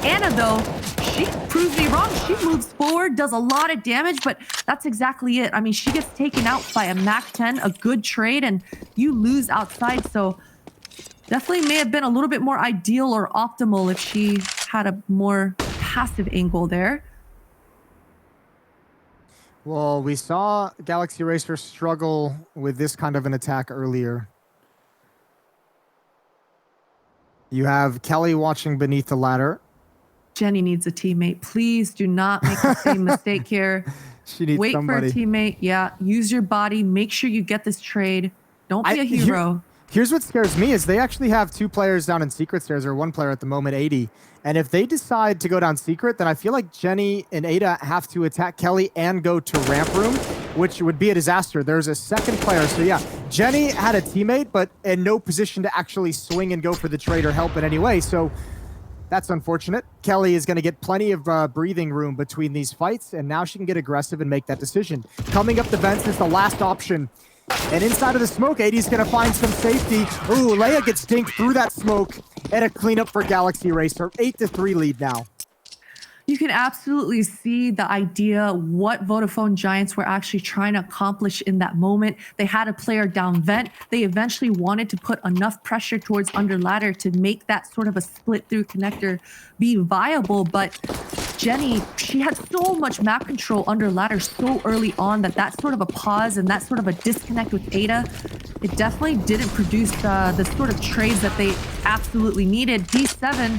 Anna, though, she proves me wrong. She moves forward, does a lot of damage, but that's exactly it. I mean, she gets taken out by a Mac 10, a good trade, and you lose outside. So definitely may have been a little bit more ideal or optimal if she had a more passive angle there. Well, we saw Galaxy Racer struggle with this kind of an attack earlier. You have Kelly watching beneath the ladder. Jenny needs a teammate. Please do not make the same mistake here. She needs Wait somebody. for a teammate. Yeah, use your body. Make sure you get this trade. Don't be a hero. Here's what scares me is they actually have 2 players down in secret stairs, or 1 player at the moment, 80. And if they decide to go down secret, then I feel like Jenny and Ada have to attack Kelly and go to ramp room, which would be a disaster. There's a second player. So yeah, Jenny had a teammate, but in no position to actually swing and go for the trade or help in any way. So that's unfortunate. Kelly is going to get plenty of breathing room between these fights, and now she can get aggressive and make that decision. Coming up the vents is the last option. And inside of the smoke, 80's going to find some safety. Ooh, Leia gets dinked through that smoke. And a cleanup for Galaxy Racer. 8-3 lead now. You can absolutely see the idea what Vodafone Giants were actually trying to accomplish in that moment. They had a player down vent. They eventually wanted to put enough pressure towards under ladder to make that sort of a split through connector be viable. But Jenny, she had so much map control under ladder so early on that sort of a pause and that sort of a disconnect with Ada, it definitely didn't produce the sort of trades that they absolutely needed. D7,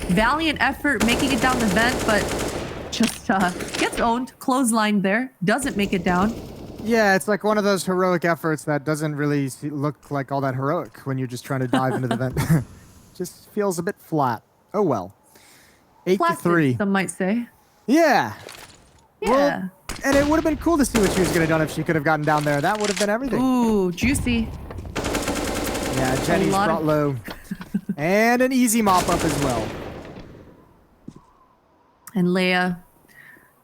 valiant effort making it down the vent, but just gets owned, clotheslined there, doesn't make it down. Yeah, it's like one of those heroic efforts that doesn't really look like all that heroic when you're just trying to dive into the vent. Just feels a bit flat. Oh well. 8-3. Some might say. Yeah. Yeah. Well, and it would have been cool to see what she was going to done if she could have gotten down there. That would have been everything. Ooh, juicy. Yeah, Jenny's brought low. And an easy mop up as well. And Leia,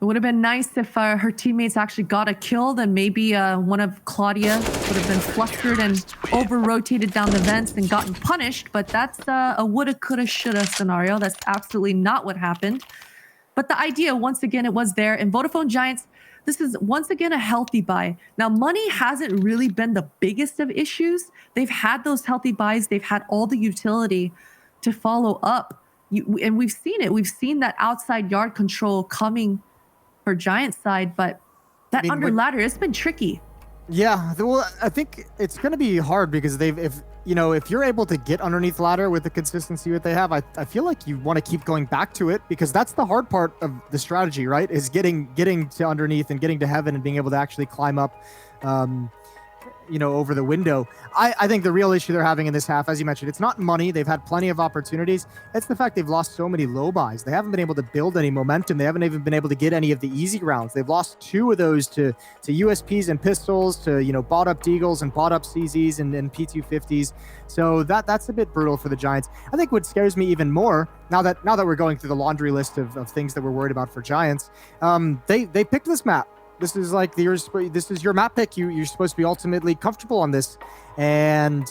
it would have been nice if her teammates actually got a kill, then maybe one of Claudia would have been flustered and over-rotated down the vents and gotten punished, but that's a woulda, coulda, shoulda scenario. That's absolutely not what happened. But the idea, once again, it was there. And Vodafone Giants, this is once again a healthy buy. Now, money hasn't really been the biggest of issues. They've had those healthy buys. They've had all the utility to follow up. And we've seen it. We've seen that outside yard control coming for Giants side, but that under ladder, it's been tricky. Yeah, well, I think it's going to be hard because if you're able to get underneath ladder with the consistency that they have, I feel like you want to keep going back to it because that's the hard part of the strategy, right? Is getting to underneath and getting to heaven and being able to actually climb up, over the window. I think the real issue they're having in this half, as you mentioned, it's not money. They've had plenty of opportunities. It's the fact they've lost so many low buys. They haven't been able to build any momentum. They haven't even been able to get any of the easy rounds. They've lost 2 of those to USPs and pistols, to bought up Deagles and bought up CZs and P250s. So that's a bit brutal for the Giants. I think what scares me even more now that we're going through the laundry list of things that we're worried about for Giants, they picked this map. This is like this is your map pick. You're supposed to be ultimately comfortable on this, and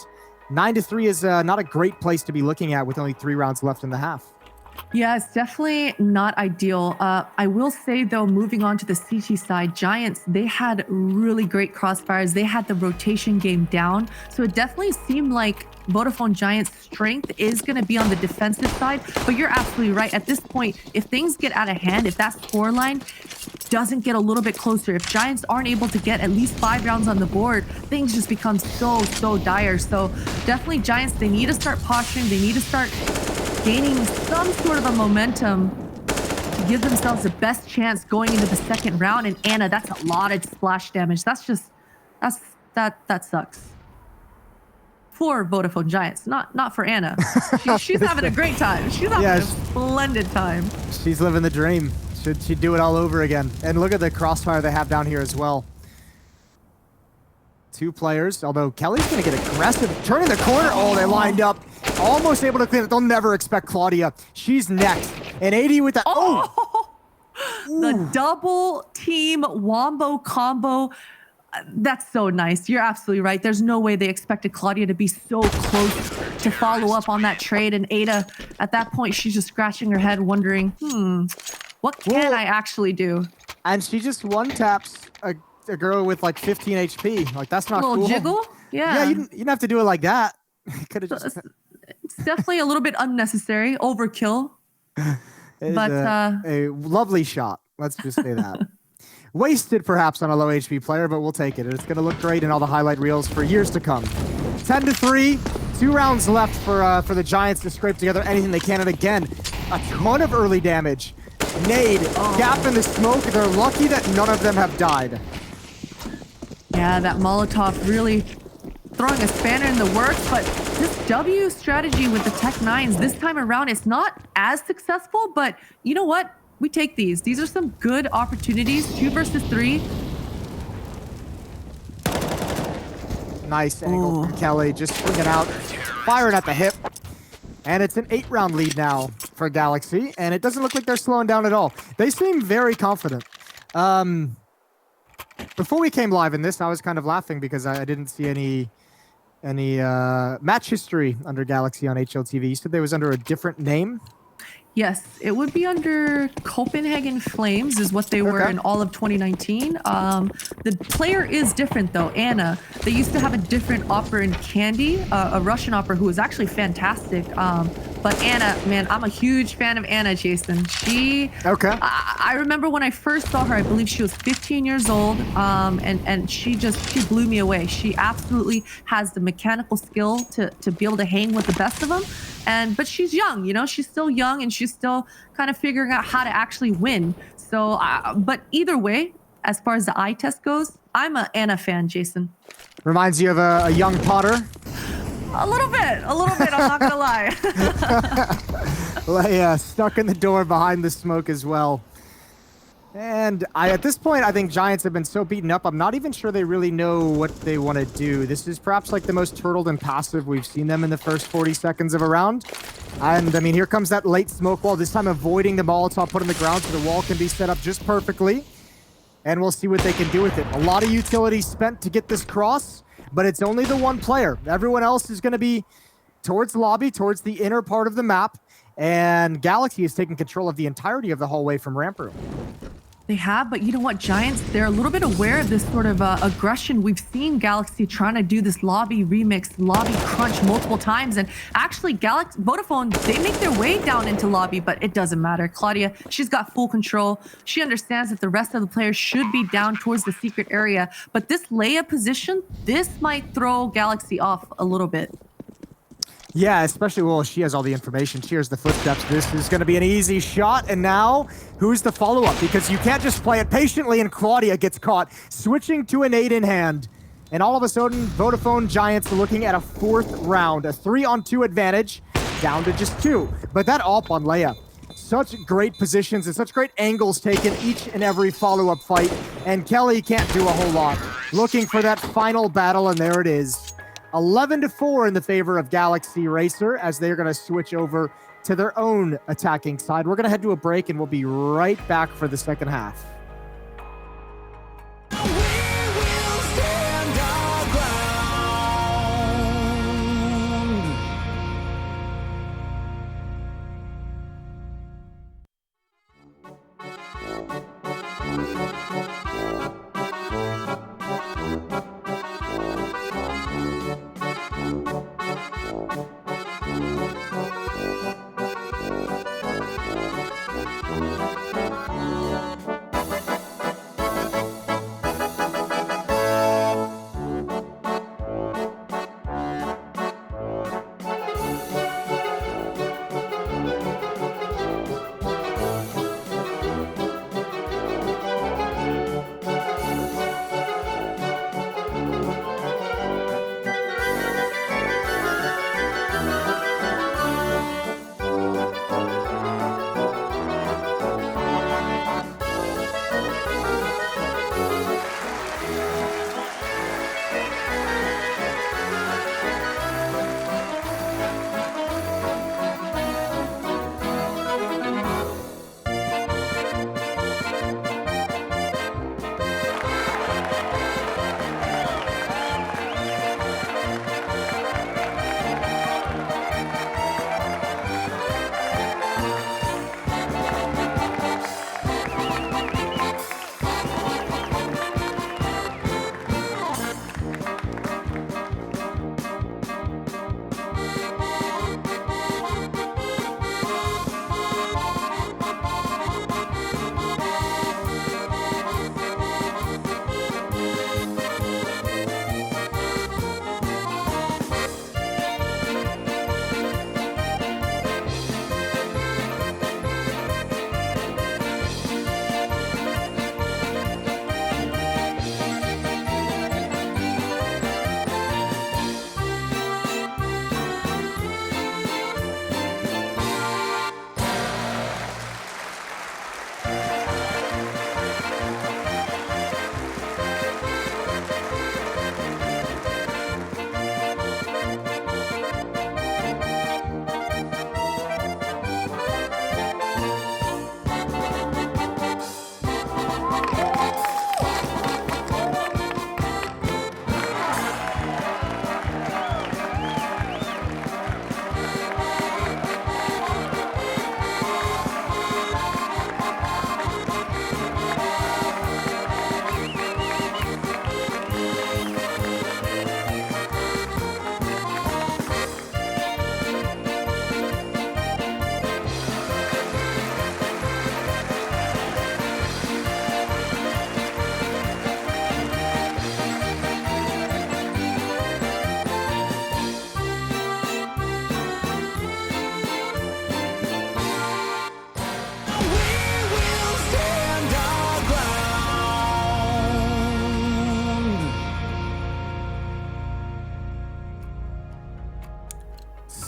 9-3 is not a great place to be looking at with only 3 rounds left in the half. Yeah, it's definitely not ideal. I will say, though, moving on to the CT side, Giants, they had really great crossfires. They had the rotation game down. So it definitely seemed like Vodafone Giants' strength is going to be on the defensive side. But you're absolutely right. At this point, if things get out of hand, if that scoreline doesn't get a little bit closer, if Giants aren't able to get at least 5 rounds on the board, things just become so dire. So definitely Giants, they need to start posturing. They need to start gaining some sort of a momentum to give themselves the best chance going into the second round. And Anna, that's a lot of splash damage. That sucks. For Vodafone Giants, not for Anna. She's having a great time. She's having a splendid time. She's living the dream. Should she do it all over again? And look at the crossfire they have down here as well. 2 players, although Kelly's going to get aggressive. Turning the corner. Oh, they lined up. Almost able to clean it. They'll never expect Claudia. She's next. And 80 with that. Oh! The double team wombo combo. That's so nice. You're absolutely right. There's no way they expected Claudia to be so close to follow up on that trade. And Ada, at that point, she's just scratching her head wondering, what can I actually do? And she just one-taps a girl with like 15 HP. Like, that's not a little cool. Jiggle? Yeah. Yeah, you didn't have to do it like that. Could have just... It's definitely a little bit unnecessary. Overkill. But a lovely shot. Let's just say that. Wasted perhaps on a low HP player, but we'll take it. It's going to look great in all the highlight reels for years to come. 10-3, 2 rounds left for the Giants to scrape together anything they can. And again, a ton of early damage. Nade, gap in the smoke. They're lucky that none of them have died. Yeah, that Molotov really throwing a spanner in the works, but this W strategy with the Tech 9s this time around, it's not as successful, but you know what? We take these. These are some good opportunities. 2 versus 3. Nice angle from Kelly, just swinging out, firing at the hip. And it's an 8-round lead now for Galaxy, and it doesn't look like they're slowing down at all. They seem very confident. Before we came live in this, I was kind of laughing because I didn't see any match history under Galaxy on HLTV. You said they was under a different name? Yes, it would be under Copenhagen Flames is what they were in all of 2019. The player is different though, Anna. They used to have a different opera in Candy, a Russian opera who was actually fantastic. But Anna, man, I'm a huge fan of Anna, Jason. I remember when I first saw her, I believe she was 15 years old, and she blew me away. She absolutely has the mechanical skill to be able to hang with the best of them. But she's young, you know, she's still young and she's still kind of figuring out how to actually win. So, but either way, as far as the eye test goes, I'm an Anna fan, Jason. Reminds you of a young Potter? A little bit, I'm not gonna lie. Leia stuck in the door behind the smoke as well. And at this point, I think Giants have been so beaten up, I'm not even sure they really know what they want to do. This is perhaps like the most turtled and passive we've seen them in the first 40 seconds of a round. And I mean, here comes that late smoke wall, this time avoiding the Molotov put on the ground so the wall can be set up just perfectly. And we'll see what they can do with it. A lot of utility spent to get this cross, but it's only the one player. Everyone else is going to be towards lobby, towards the inner part of the map. And Galaxy is taking control of the entirety of the hallway from ramp room. They have, but you know what, Giants, they're a little bit aware of this sort of aggression. We've seen Galaxy trying to do this lobby remix, lobby crunch multiple times, and actually Vodafone, they make their way down into lobby, but it doesn't matter. Claudia, she's got full control. She understands that the rest of the players should be down towards the secret area, but this Leia position, this might throw Galaxy off a little bit. Yeah, especially, well, she has all the information. She hears the footsteps. This is going to be an easy shot. And now, who's the follow-up? Because you can't just play it patiently and Claudia gets caught, switching to a nade in hand. And all of a sudden, Vodafone Giants are looking at a 4th round, a 3-on-2 advantage, down to just 2. But that AWP on Leia, such great positions and such great angles taken each and every follow-up fight. And Kelly can't do a whole lot. Looking for that final battle, and there it is. 11-4 in the favor of Galaxy Racer as they're going to switch over to their own attacking side. We're going to head to a break and we'll be right back for the second half.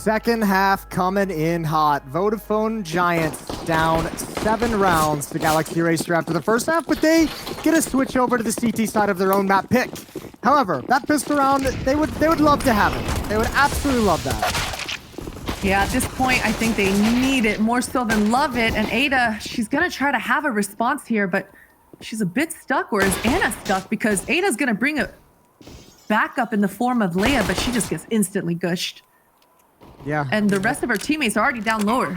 Second half coming in hot. Vodafone Giants down 7 rounds to Galaxy Racer after the first half, but they get a switch over to the CT side of their own map pick. However, that pistol round, they would love to have it. They would absolutely love that. Yeah, at this point, I think they need it more so than love it. And Ada, she's going to try to have a response here, but she's a bit stuck, or is Anna stuck? Because Ada's going to bring a backup in the form of Leia, but she just gets instantly gushed. Yeah. And the rest of her teammates are already down lower.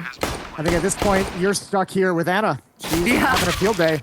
I think at this point, you're stuck here with Anna. She's having a field day.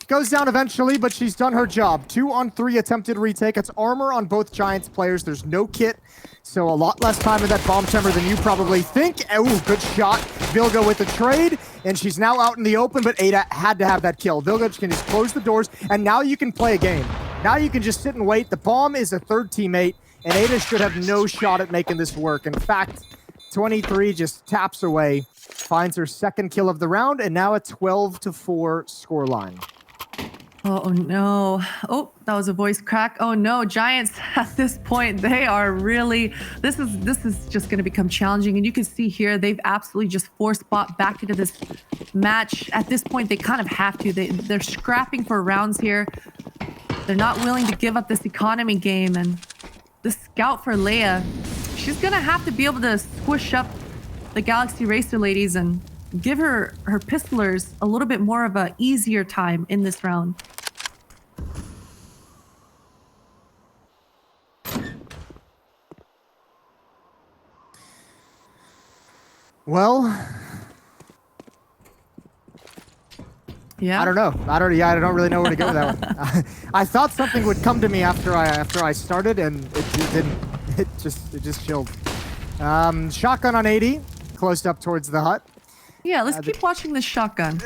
Goes down eventually, but she's done her job. 2 on 3 attempted retake. It's armor on both Giants players. There's no kit, so a lot less time in that bomb chamber than you probably think. Oh, good shot. Vilga with the trade, and she's now out in the open, but Ada had to have that kill. Vilga can just close the doors, and now you can play a game. Now you can just sit and wait. The bomb is a third teammate, and Ada should have no shot at making this work. In fact, 23 just taps away, finds her second kill of the round, and now a 12-4 scoreline. Oh no. Oh, that was a voice crack. Oh no, Giants at this point, they are really, this is just going to become challenging. And you can see here, they've absolutely just forced bot back into this match. At this point, they kind of have to. They're scrapping for rounds here. They're not willing to give up this economy game. And the scout for Leia, she's going to have to be able to squish up the Galaxy Racer ladies and give her pistolers a little bit more of a easier time in this round. Well, yeah. I don't know. I don't really know where to go with that one. I thought something would come to me after I started, and it didn't. It just chilled. Shotgun on 80, closed up towards the hut. Yeah, let's keep watching this shotgun.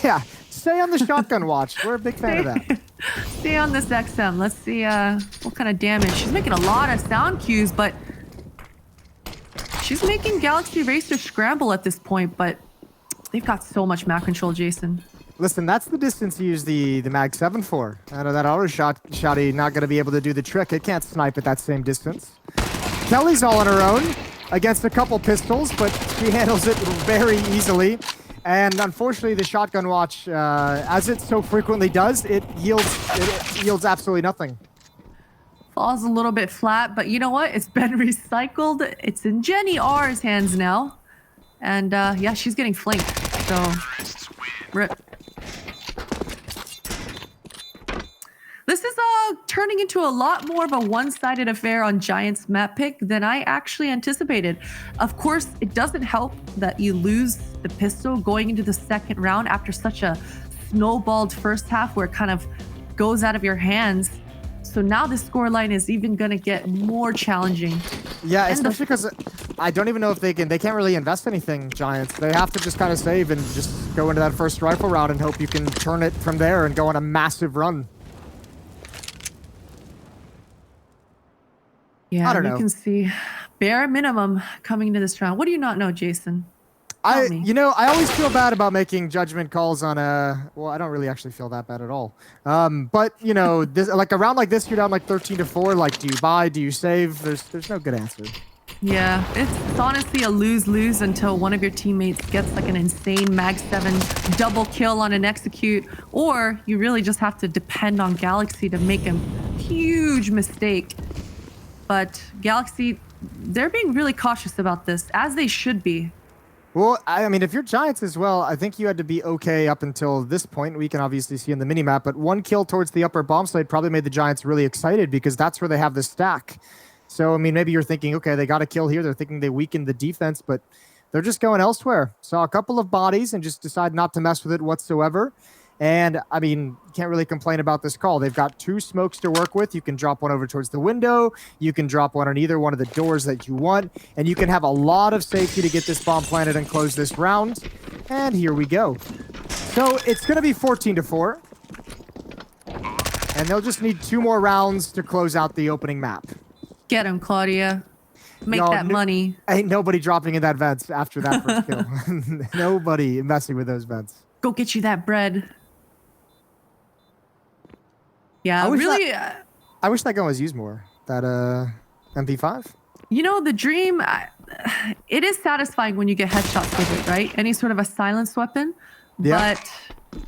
Yeah, stay on the shotgun watch. We're a big fan of that. Stay on this XM. Let's see what kind of damage. She's making a lot of sound cues, but she's making Galaxy Racer scramble at this point, but they've got so much map control, Jason. Listen, that's the distance you use the Mag 7 for. Out of that auto shotty, not going to be able to do the trick. It can't snipe at that same distance. Kelly's all on her own against a couple pistols, but she handles it very easily. And unfortunately, the shotgun watch, as it so frequently does, it yields absolutely nothing. Falls a little bit flat, but you know what? It's been recycled. It's in Jenny R's hands now. And yeah, she's getting flanked. So, rip. This is turning into a lot more of a one-sided affair on Giants map pick than I actually anticipated. Of course, it doesn't help that you lose the pistol going into the second round after such a snowballed first half where it kind of goes out of your hands. So now the scoreline is even going to get more challenging. Yeah, especially because I don't even know if they can't really invest anything, Giants. They have to just kind of save and just go into that first rifle round and hope you can turn it from there and go on a massive run. Yeah, I don't know. You can see bare minimum coming into this round. What do you not know, Jason? I always feel bad about making judgment calls on well, I don't really actually feel that bad at all. But this, like a round like this, you're down like 13-4. Like, do you buy? Do you save? There's no good answer. Yeah, it's honestly a lose-lose until one of your teammates gets like an insane Mag 7 double kill on an execute, or you really just have to depend on Galaxy to make a huge mistake. But Galaxy, they're being really cautious about this, as they should be. Well, I mean, if you're Giants as well, I think you had to be okay up until this point. We can obviously see in the minimap, but one kill towards the upper bomb site probably made the Giants really excited because that's where they have the stack. So, I mean, maybe you're thinking, okay, they got a kill here. They're thinking they weakened the defense, but they're just going elsewhere. Saw a couple of bodies and just decide not to mess with it whatsoever. And, I mean, you can't really complain about this call. They've got 2 smokes to work with. You can drop one over towards the window. You can drop one on either one of the doors that you want. And you can have a lot of safety to get this bomb planted and close this round. And here we go. So it's going to be 14-4. And they'll just need 2 more rounds to close out the opening map. Get him, Claudia. Make that money. Ain't nobody dropping in that vents after that first kill. Nobody messing with those vents. Go get you that bread. Yeah, I wish that gun was used more. That MP5. You know, the Dream, it is satisfying when you get headshots with it, right? Any sort of a silence weapon. Yeah. But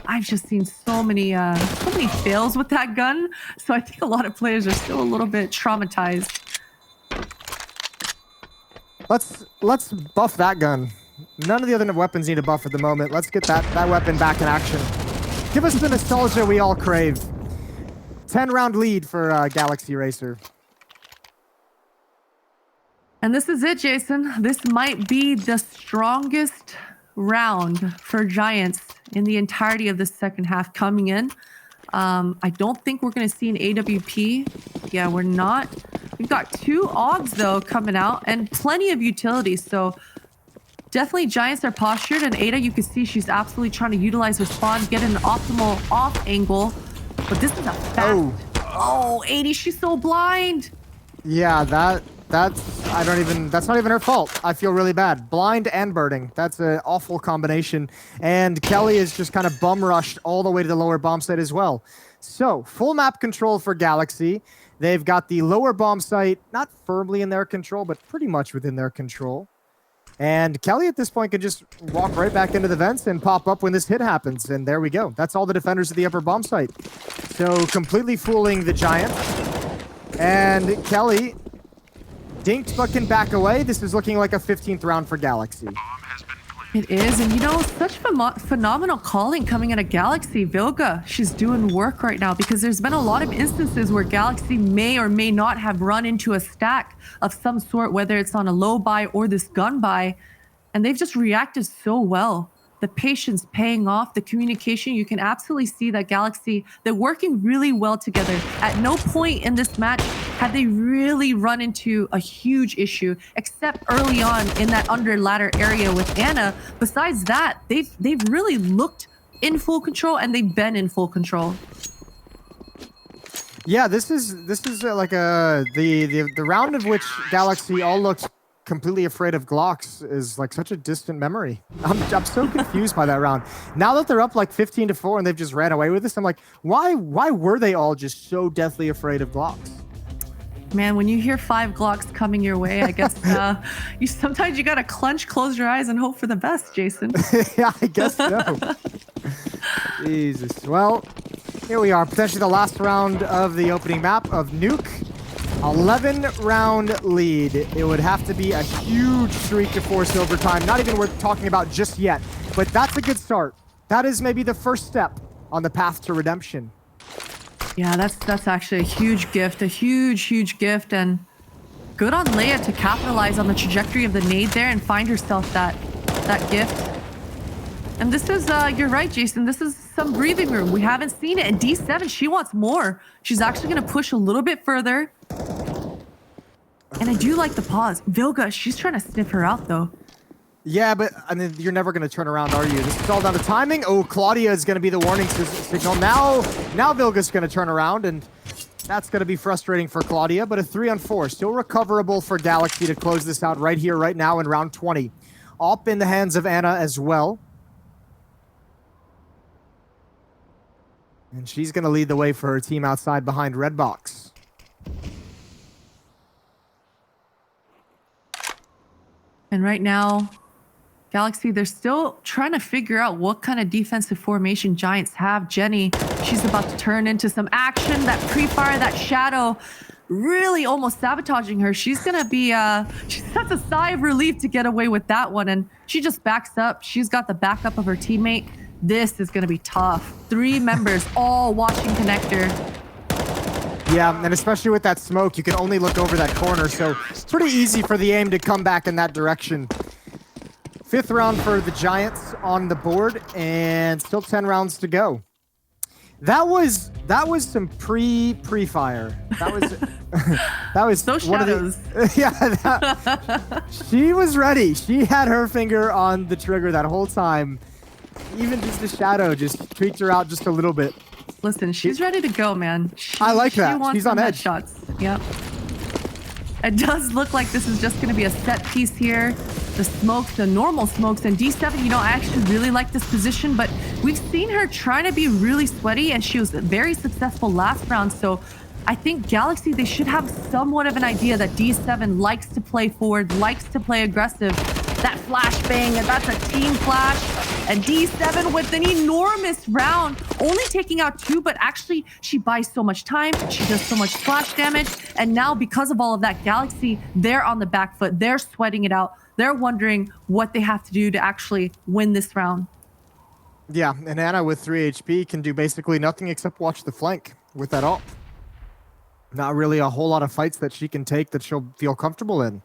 I've just seen so many fails with that gun. So I think a lot of players are still a little bit traumatized. Let's buff that gun. None of the other weapons need a buff at the moment. Let's get that weapon back in action. Give us the nostalgia we all crave. 10-round lead for Galaxy Racer. And this is it, Jason. This might be the strongest round for Giants in the entirety of the second half coming in. I don't think we're going to see an AWP. Yeah, we're not. We've got 2 AUGs, though, coming out and plenty of utility. So definitely Giants are postured. And Ada, you can see she's absolutely trying to utilize her spawn, get an optimal off angle. But this is a fast. Oh, 80, she's so blind. Yeah, that's not even her fault. I feel really bad. Blind and birding. That's an awful combination. And Kelly is just kind of bum rushed all the way to the lower bomb site as well. So, full map control for Galaxy. They've got the lower bomb site not firmly in their control, but pretty much within their control. And Kelly at this point can just walk right back into the vents and pop up when this hit happens. And there we go. That's all the defenders at the upper bomb site. So completely fooling the Giants. And Kelly dinked but can back away. This is looking like a 15th round for Galaxy. It is, and you know, such phenomenal calling coming out of Galaxy. Vilga, she's doing work right now because there's been a lot of instances where Galaxy may or may not have run into a stack of some sort, whether it's on a low buy or this gun buy, and they've just reacted so well. The patience paying off, the communication, you can absolutely see that Galaxy, they're working really well together. At no point in this match had they really run into a huge issue, except early on in that under ladder area with Anna. Besides that, they've really looked in full control, and they've been in full control. Yeah, this is like the round of which Galaxy all looked completely afraid of Glocks is like such a distant memory. I'm so confused by that round. Now that they're up like 15-4 and they've just ran away with this, I'm like, why were they all just so deathly afraid of Glocks? Man, when you hear 5 Glocks coming your way, I guess sometimes you gotta close your eyes and hope for the best, Jason. Yeah, I guess so. Jesus. Well, here we are, potentially the last round of the opening map of Nuke. 11-round lead. It would have to be a huge streak to force overtime. Not even worth talking about just yet, but that's a good start. That is maybe the first step on the path to redemption. Yeah, that's actually a huge gift, huge gift, and good on Leia to capitalize on the trajectory of the nade there and find herself that gift. And this is, you're right, Jason, this is some breathing room. We haven't seen it. And D7, she wants more. She's actually going to push a little bit further. And I do like the pause. Vilga, she's trying to sniff her out, though. Yeah, but I mean, you're never going to turn around, are you? This is all down to timing. Oh, Claudia is going to be the warning signal. Now Vilga's going to turn around, and that's going to be frustrating for Claudia. But a 3-on-4, still recoverable for Galaxy to close this out right here, right now in round 20. Up in the hands of Anna as well. And she's going to lead the way for her team outside behind Red Box. And right now, Galaxy, they're still trying to figure out what kind of defensive formation Giants have. Jenny, she's about to turn into some action. That pre-fire, that shadow, really almost sabotaging her. She's going to be, she has a sigh of relief to get away with that one. And she just backs up. She's got the backup of her teammate. This is going to be tough. 3 members all watching connector. Yeah, and especially with that smoke, you can only look over that corner, so it's pretty easy for the aim to come back in that direction. 5th round for the Giants on the board, and still 10 rounds to go. That was some pre-fire. That was Those one shadows. Of the, yeah, she was ready. She had her finger on the trigger that whole time. Even just the shadow just tweaked her out just a little bit. Listen, she's ready to go, man. I like that. She's on edge. Shots. Yep. It does look like this is just going to be a set piece here. The smoke, the normal smokes, and D7, you know, I actually really like this position, but we've seen her trying to be really sweaty, and she was very successful last round, so I think Galaxy, they should have somewhat of an idea that D7 likes to play forward, likes to play aggressive. That flashbang, and that's a team flash. And D7 with an enormous round, only taking out 2, but actually she buys so much time. She does so much splash damage. And now because of all of that, Galaxy, they're on the back foot. They're sweating it out. They're wondering what they have to do to actually win this round. Yeah, and Ana with 3 HP can do basically nothing except watch the flank with that ult. Not really a whole lot of fights that she can take that she'll feel comfortable in.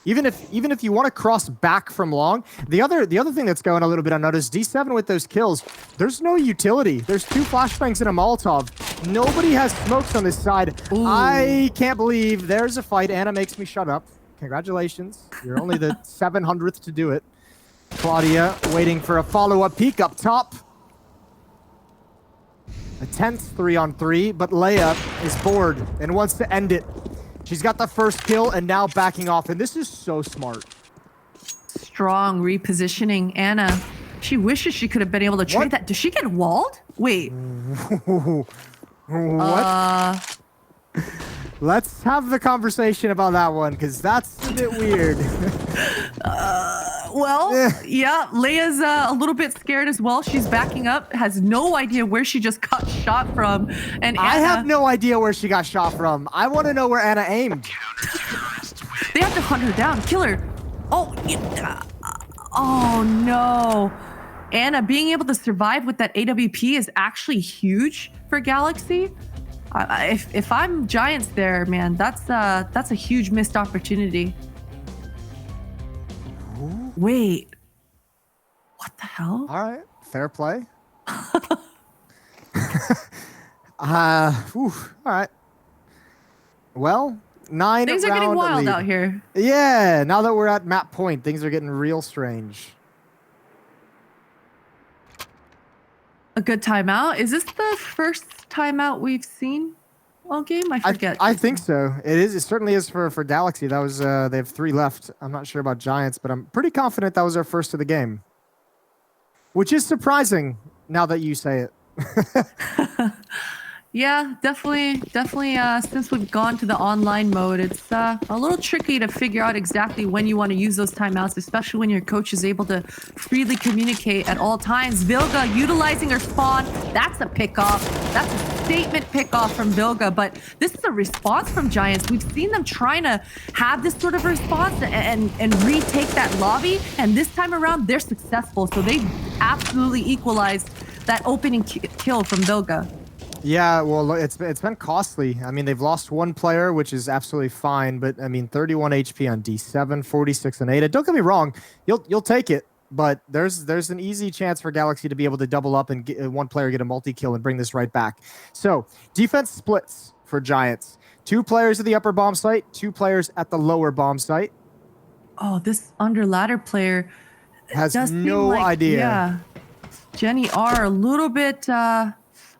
Even if you want to cross back from long, the other thing that's going a little bit unnoticed, D7 with those kills, there's no utility. There's 2 flashbangs and a Molotov. Nobody has smokes on this side. Ooh. I can't believe there's a fight. Ana makes me shut up. Congratulations. You're only the 700th to do it. Claudia waiting for a follow-up peek up top. A tense 3-on-3, but Leia is bored and wants to end it. She's got the first kill and now backing off, and this is so smart. Strong repositioning. Ana, she wishes she could have been able to trade that. Does she get walled? Wait. What? Let's have the conversation about that one, because that's a bit weird. Yeah, Leia's a little bit scared as well. She's backing up, has no idea where she just got shot from. And I have no idea where she got shot from. I want to know where Ana aimed. They have to hunt her down, kill her. Oh no. Ana being able to survive with that AWP is actually huge for Galaxy. If I'm Giants there, man, that's a huge missed opportunity. Wait, what the hell? All right, fair play. All right. Well, 9 Things are getting wild out here. Yeah, now that we're at map point, things are getting real strange. A good timeout. Is this the first timeout we've seen all game? I forget. I think so. It certainly is for Galaxy. That was they have 3 left. I'm not sure about Giants, but I'm pretty confident that was our first of the game. Which is surprising now that you say it. Yeah, definitely. Since we've gone to the online mode, it's a little tricky to figure out exactly when you want to use those timeouts, especially when your coach is able to freely communicate at all times. Vilga utilizing her spawn. That's a pickoff. That's a statement pickoff from Vilga, but this is a response from Giants. We've seen them trying to have this sort of response and retake that lobby, and this time around, they're successful. So they absolutely equalized that opening kill from Vilga. Yeah, well, it's been costly. I mean, they've lost 1 player, which is absolutely fine. But I mean, 31 HP on D7, 46 and 8. Don't get me wrong, you'll take it. But there's an easy chance for Galaxy to be able to double up and get 1 player get a multi-kill and bring this right back. So defense splits for Giants. 2 players at the upper bomb site, 2 players at the lower bomb site. Oh, this under ladder player has no idea. Yeah, Jenny R a little bit.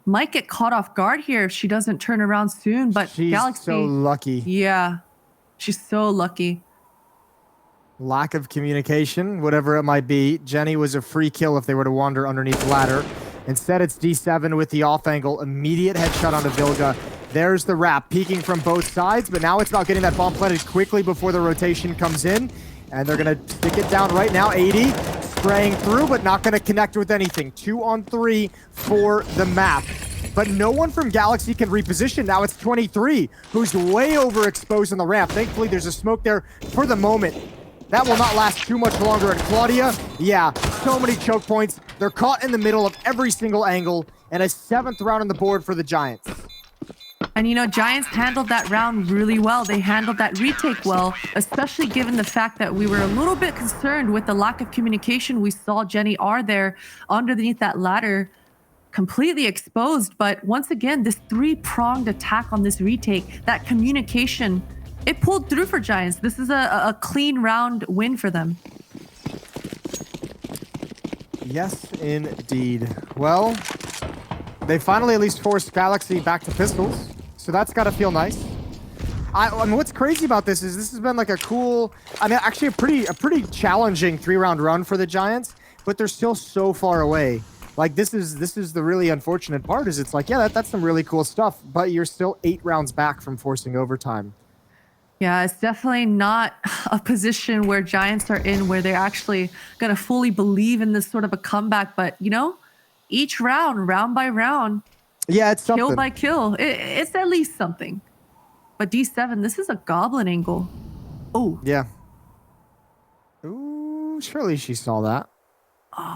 Might get caught off guard here if she doesn't turn around soon, but she's Galaxy... so lucky. Yeah, she's so lucky. Lack of communication, whatever it might be. Jenny was a free kill if they were to wander underneath the ladder. Instead, it's D7 with the off angle. Immediate headshot onto Vilga. There's the wrap, peeking from both sides, but now it's about getting that bomb planted quickly before the rotation comes in. And they're going to stick it down right now. 80. Spraying through, but not going to connect with anything. 2 on 3 for the map. But no one from Galaxy can reposition. Now it's 23, who's way overexposed on the ramp. Thankfully, there's a smoke there for the moment. That will not last too much longer. And Claudia, yeah, so many choke points. They're caught in the middle of every single angle. And a 7th round on the board for the Giants. And you know, Giants handled that round really well. They handled that retake well, especially given the fact that we were a little bit concerned with the lack of communication. We saw Jenny R there underneath that ladder, completely exposed. But once again, this 3-pronged attack on this retake, that communication, it pulled through for Giants. This is a clean round win for them. Yes, indeed. Well, they finally at least forced Galaxy back to pistols. So that's got to feel nice. I mean, what's crazy about this is this has been like a cool, I mean, actually a pretty challenging 3-round run for the Giants, but they're still so far away. Like this is the really unfortunate part. Is it's like, yeah, that's some really cool stuff, but you're still 8 rounds back from forcing overtime. Yeah, it's definitely not a position where Giants are in where they're actually going to fully believe in this sort of a comeback. But, you know, each round by round, Yeah, it's something. kill by kill, it's at least something. But D7, this is a goblin angle. Oh, Yeah. Ooh, surely she saw that.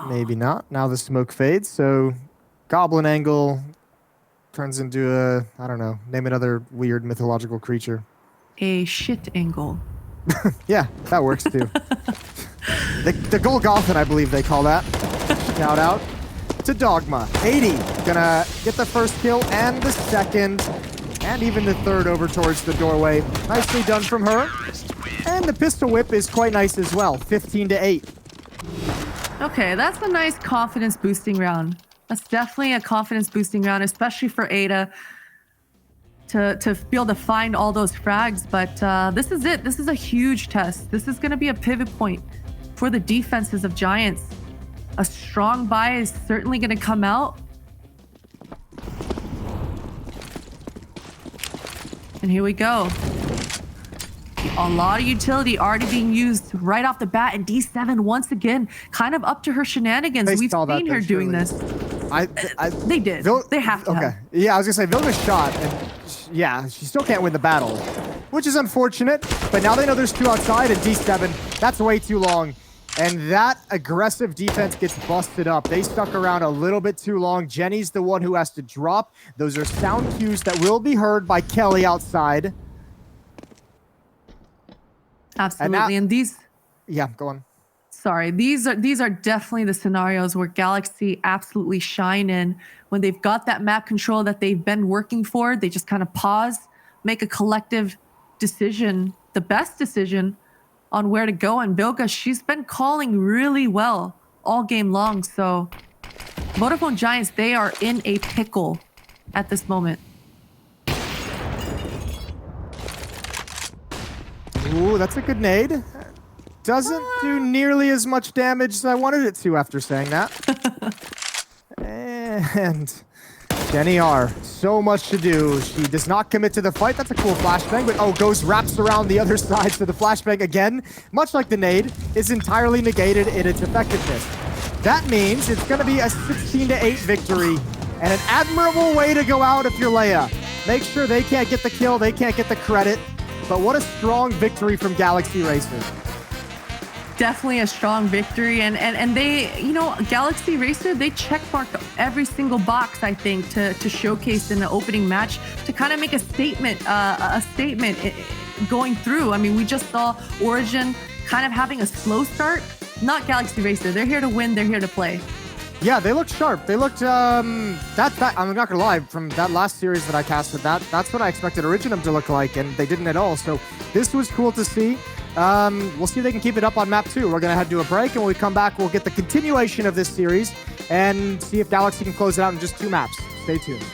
Maybe not. Now the smoke fades, so goblin angle turns into a, I don't know, name another weird mythological creature. a shit angle. Yeah, that works too. the Golgothan, I believe they call that. Shout out to Dogma. 80 gonna get the first kill and the second, and even the third over towards the doorway. Nicely done from her. And the pistol whip is quite nice as well. 15-8. Okay, that's a nice confidence boosting round. That's definitely a confidence boosting round, especially for Ada to be able to find all those frags. But this is it. This is a huge test. This is going to be a pivot point for the defenses of Giants. A strong buy is certainly going to come out. And here we go. A lot of utility already being used right off the bat, and D7 once again kind of up to her shenanigans. They We've saw that seen her though, doing surely. this. They did. They have to. Okay. have. Yeah, I was gonna say Vilga's shot, and yeah, she still can't win the battle, which is unfortunate. But now they know there's 2 outside, and D7, that's way too long. And that aggressive defense gets busted up. They stuck around a little bit too long. Jenny's the one who has to drop. Those are sound cues that will be heard by Kelly outside. Absolutely. And these, Yeah, go on. sorry, these are definitely the scenarios where Galaxy absolutely shine in. When they've got that map control that they've been working for, they just kind of pause, make a collective decision, the best decision on where to go. And Vilga, she's been calling really well all game long. So Vodafone Giants, they are in a pickle at this moment. Ooh, that's a good nade. Doesn't do nearly as much damage as I wanted it to after saying that. And Jenny R, so much to do. She does not commit to the fight. That's a cool flashbang, but goes, wraps around the other side. So the flashbang, again, much like the nade, is entirely negated in its effectiveness. That means it's going to be a 16-8 victory, and an admirable way to go out if you're Leia. Make sure they can't get the kill, they can't get the credit, but what a strong victory from Galaxy Racer. Definitely a strong victory, and they, you know, Galaxy Racer, they checkmarked every single box, I think, to showcase in the opening match, to kind of make a statement going through. I mean, we just saw Origin kind of having a slow start. Not Galaxy Racer. They're here to win. They're here to play. Yeah, they looked sharp. They looked, I'm not gonna lie, from that last series that I casted, that's what I expected Originum to look like, and they didn't at all. So this was cool to see. We'll see if they can keep it up on map 2. We're gonna head to a break, and when we come back, we'll get the continuation of this series and see if Galaxy can close it out in just 2 maps. Stay tuned.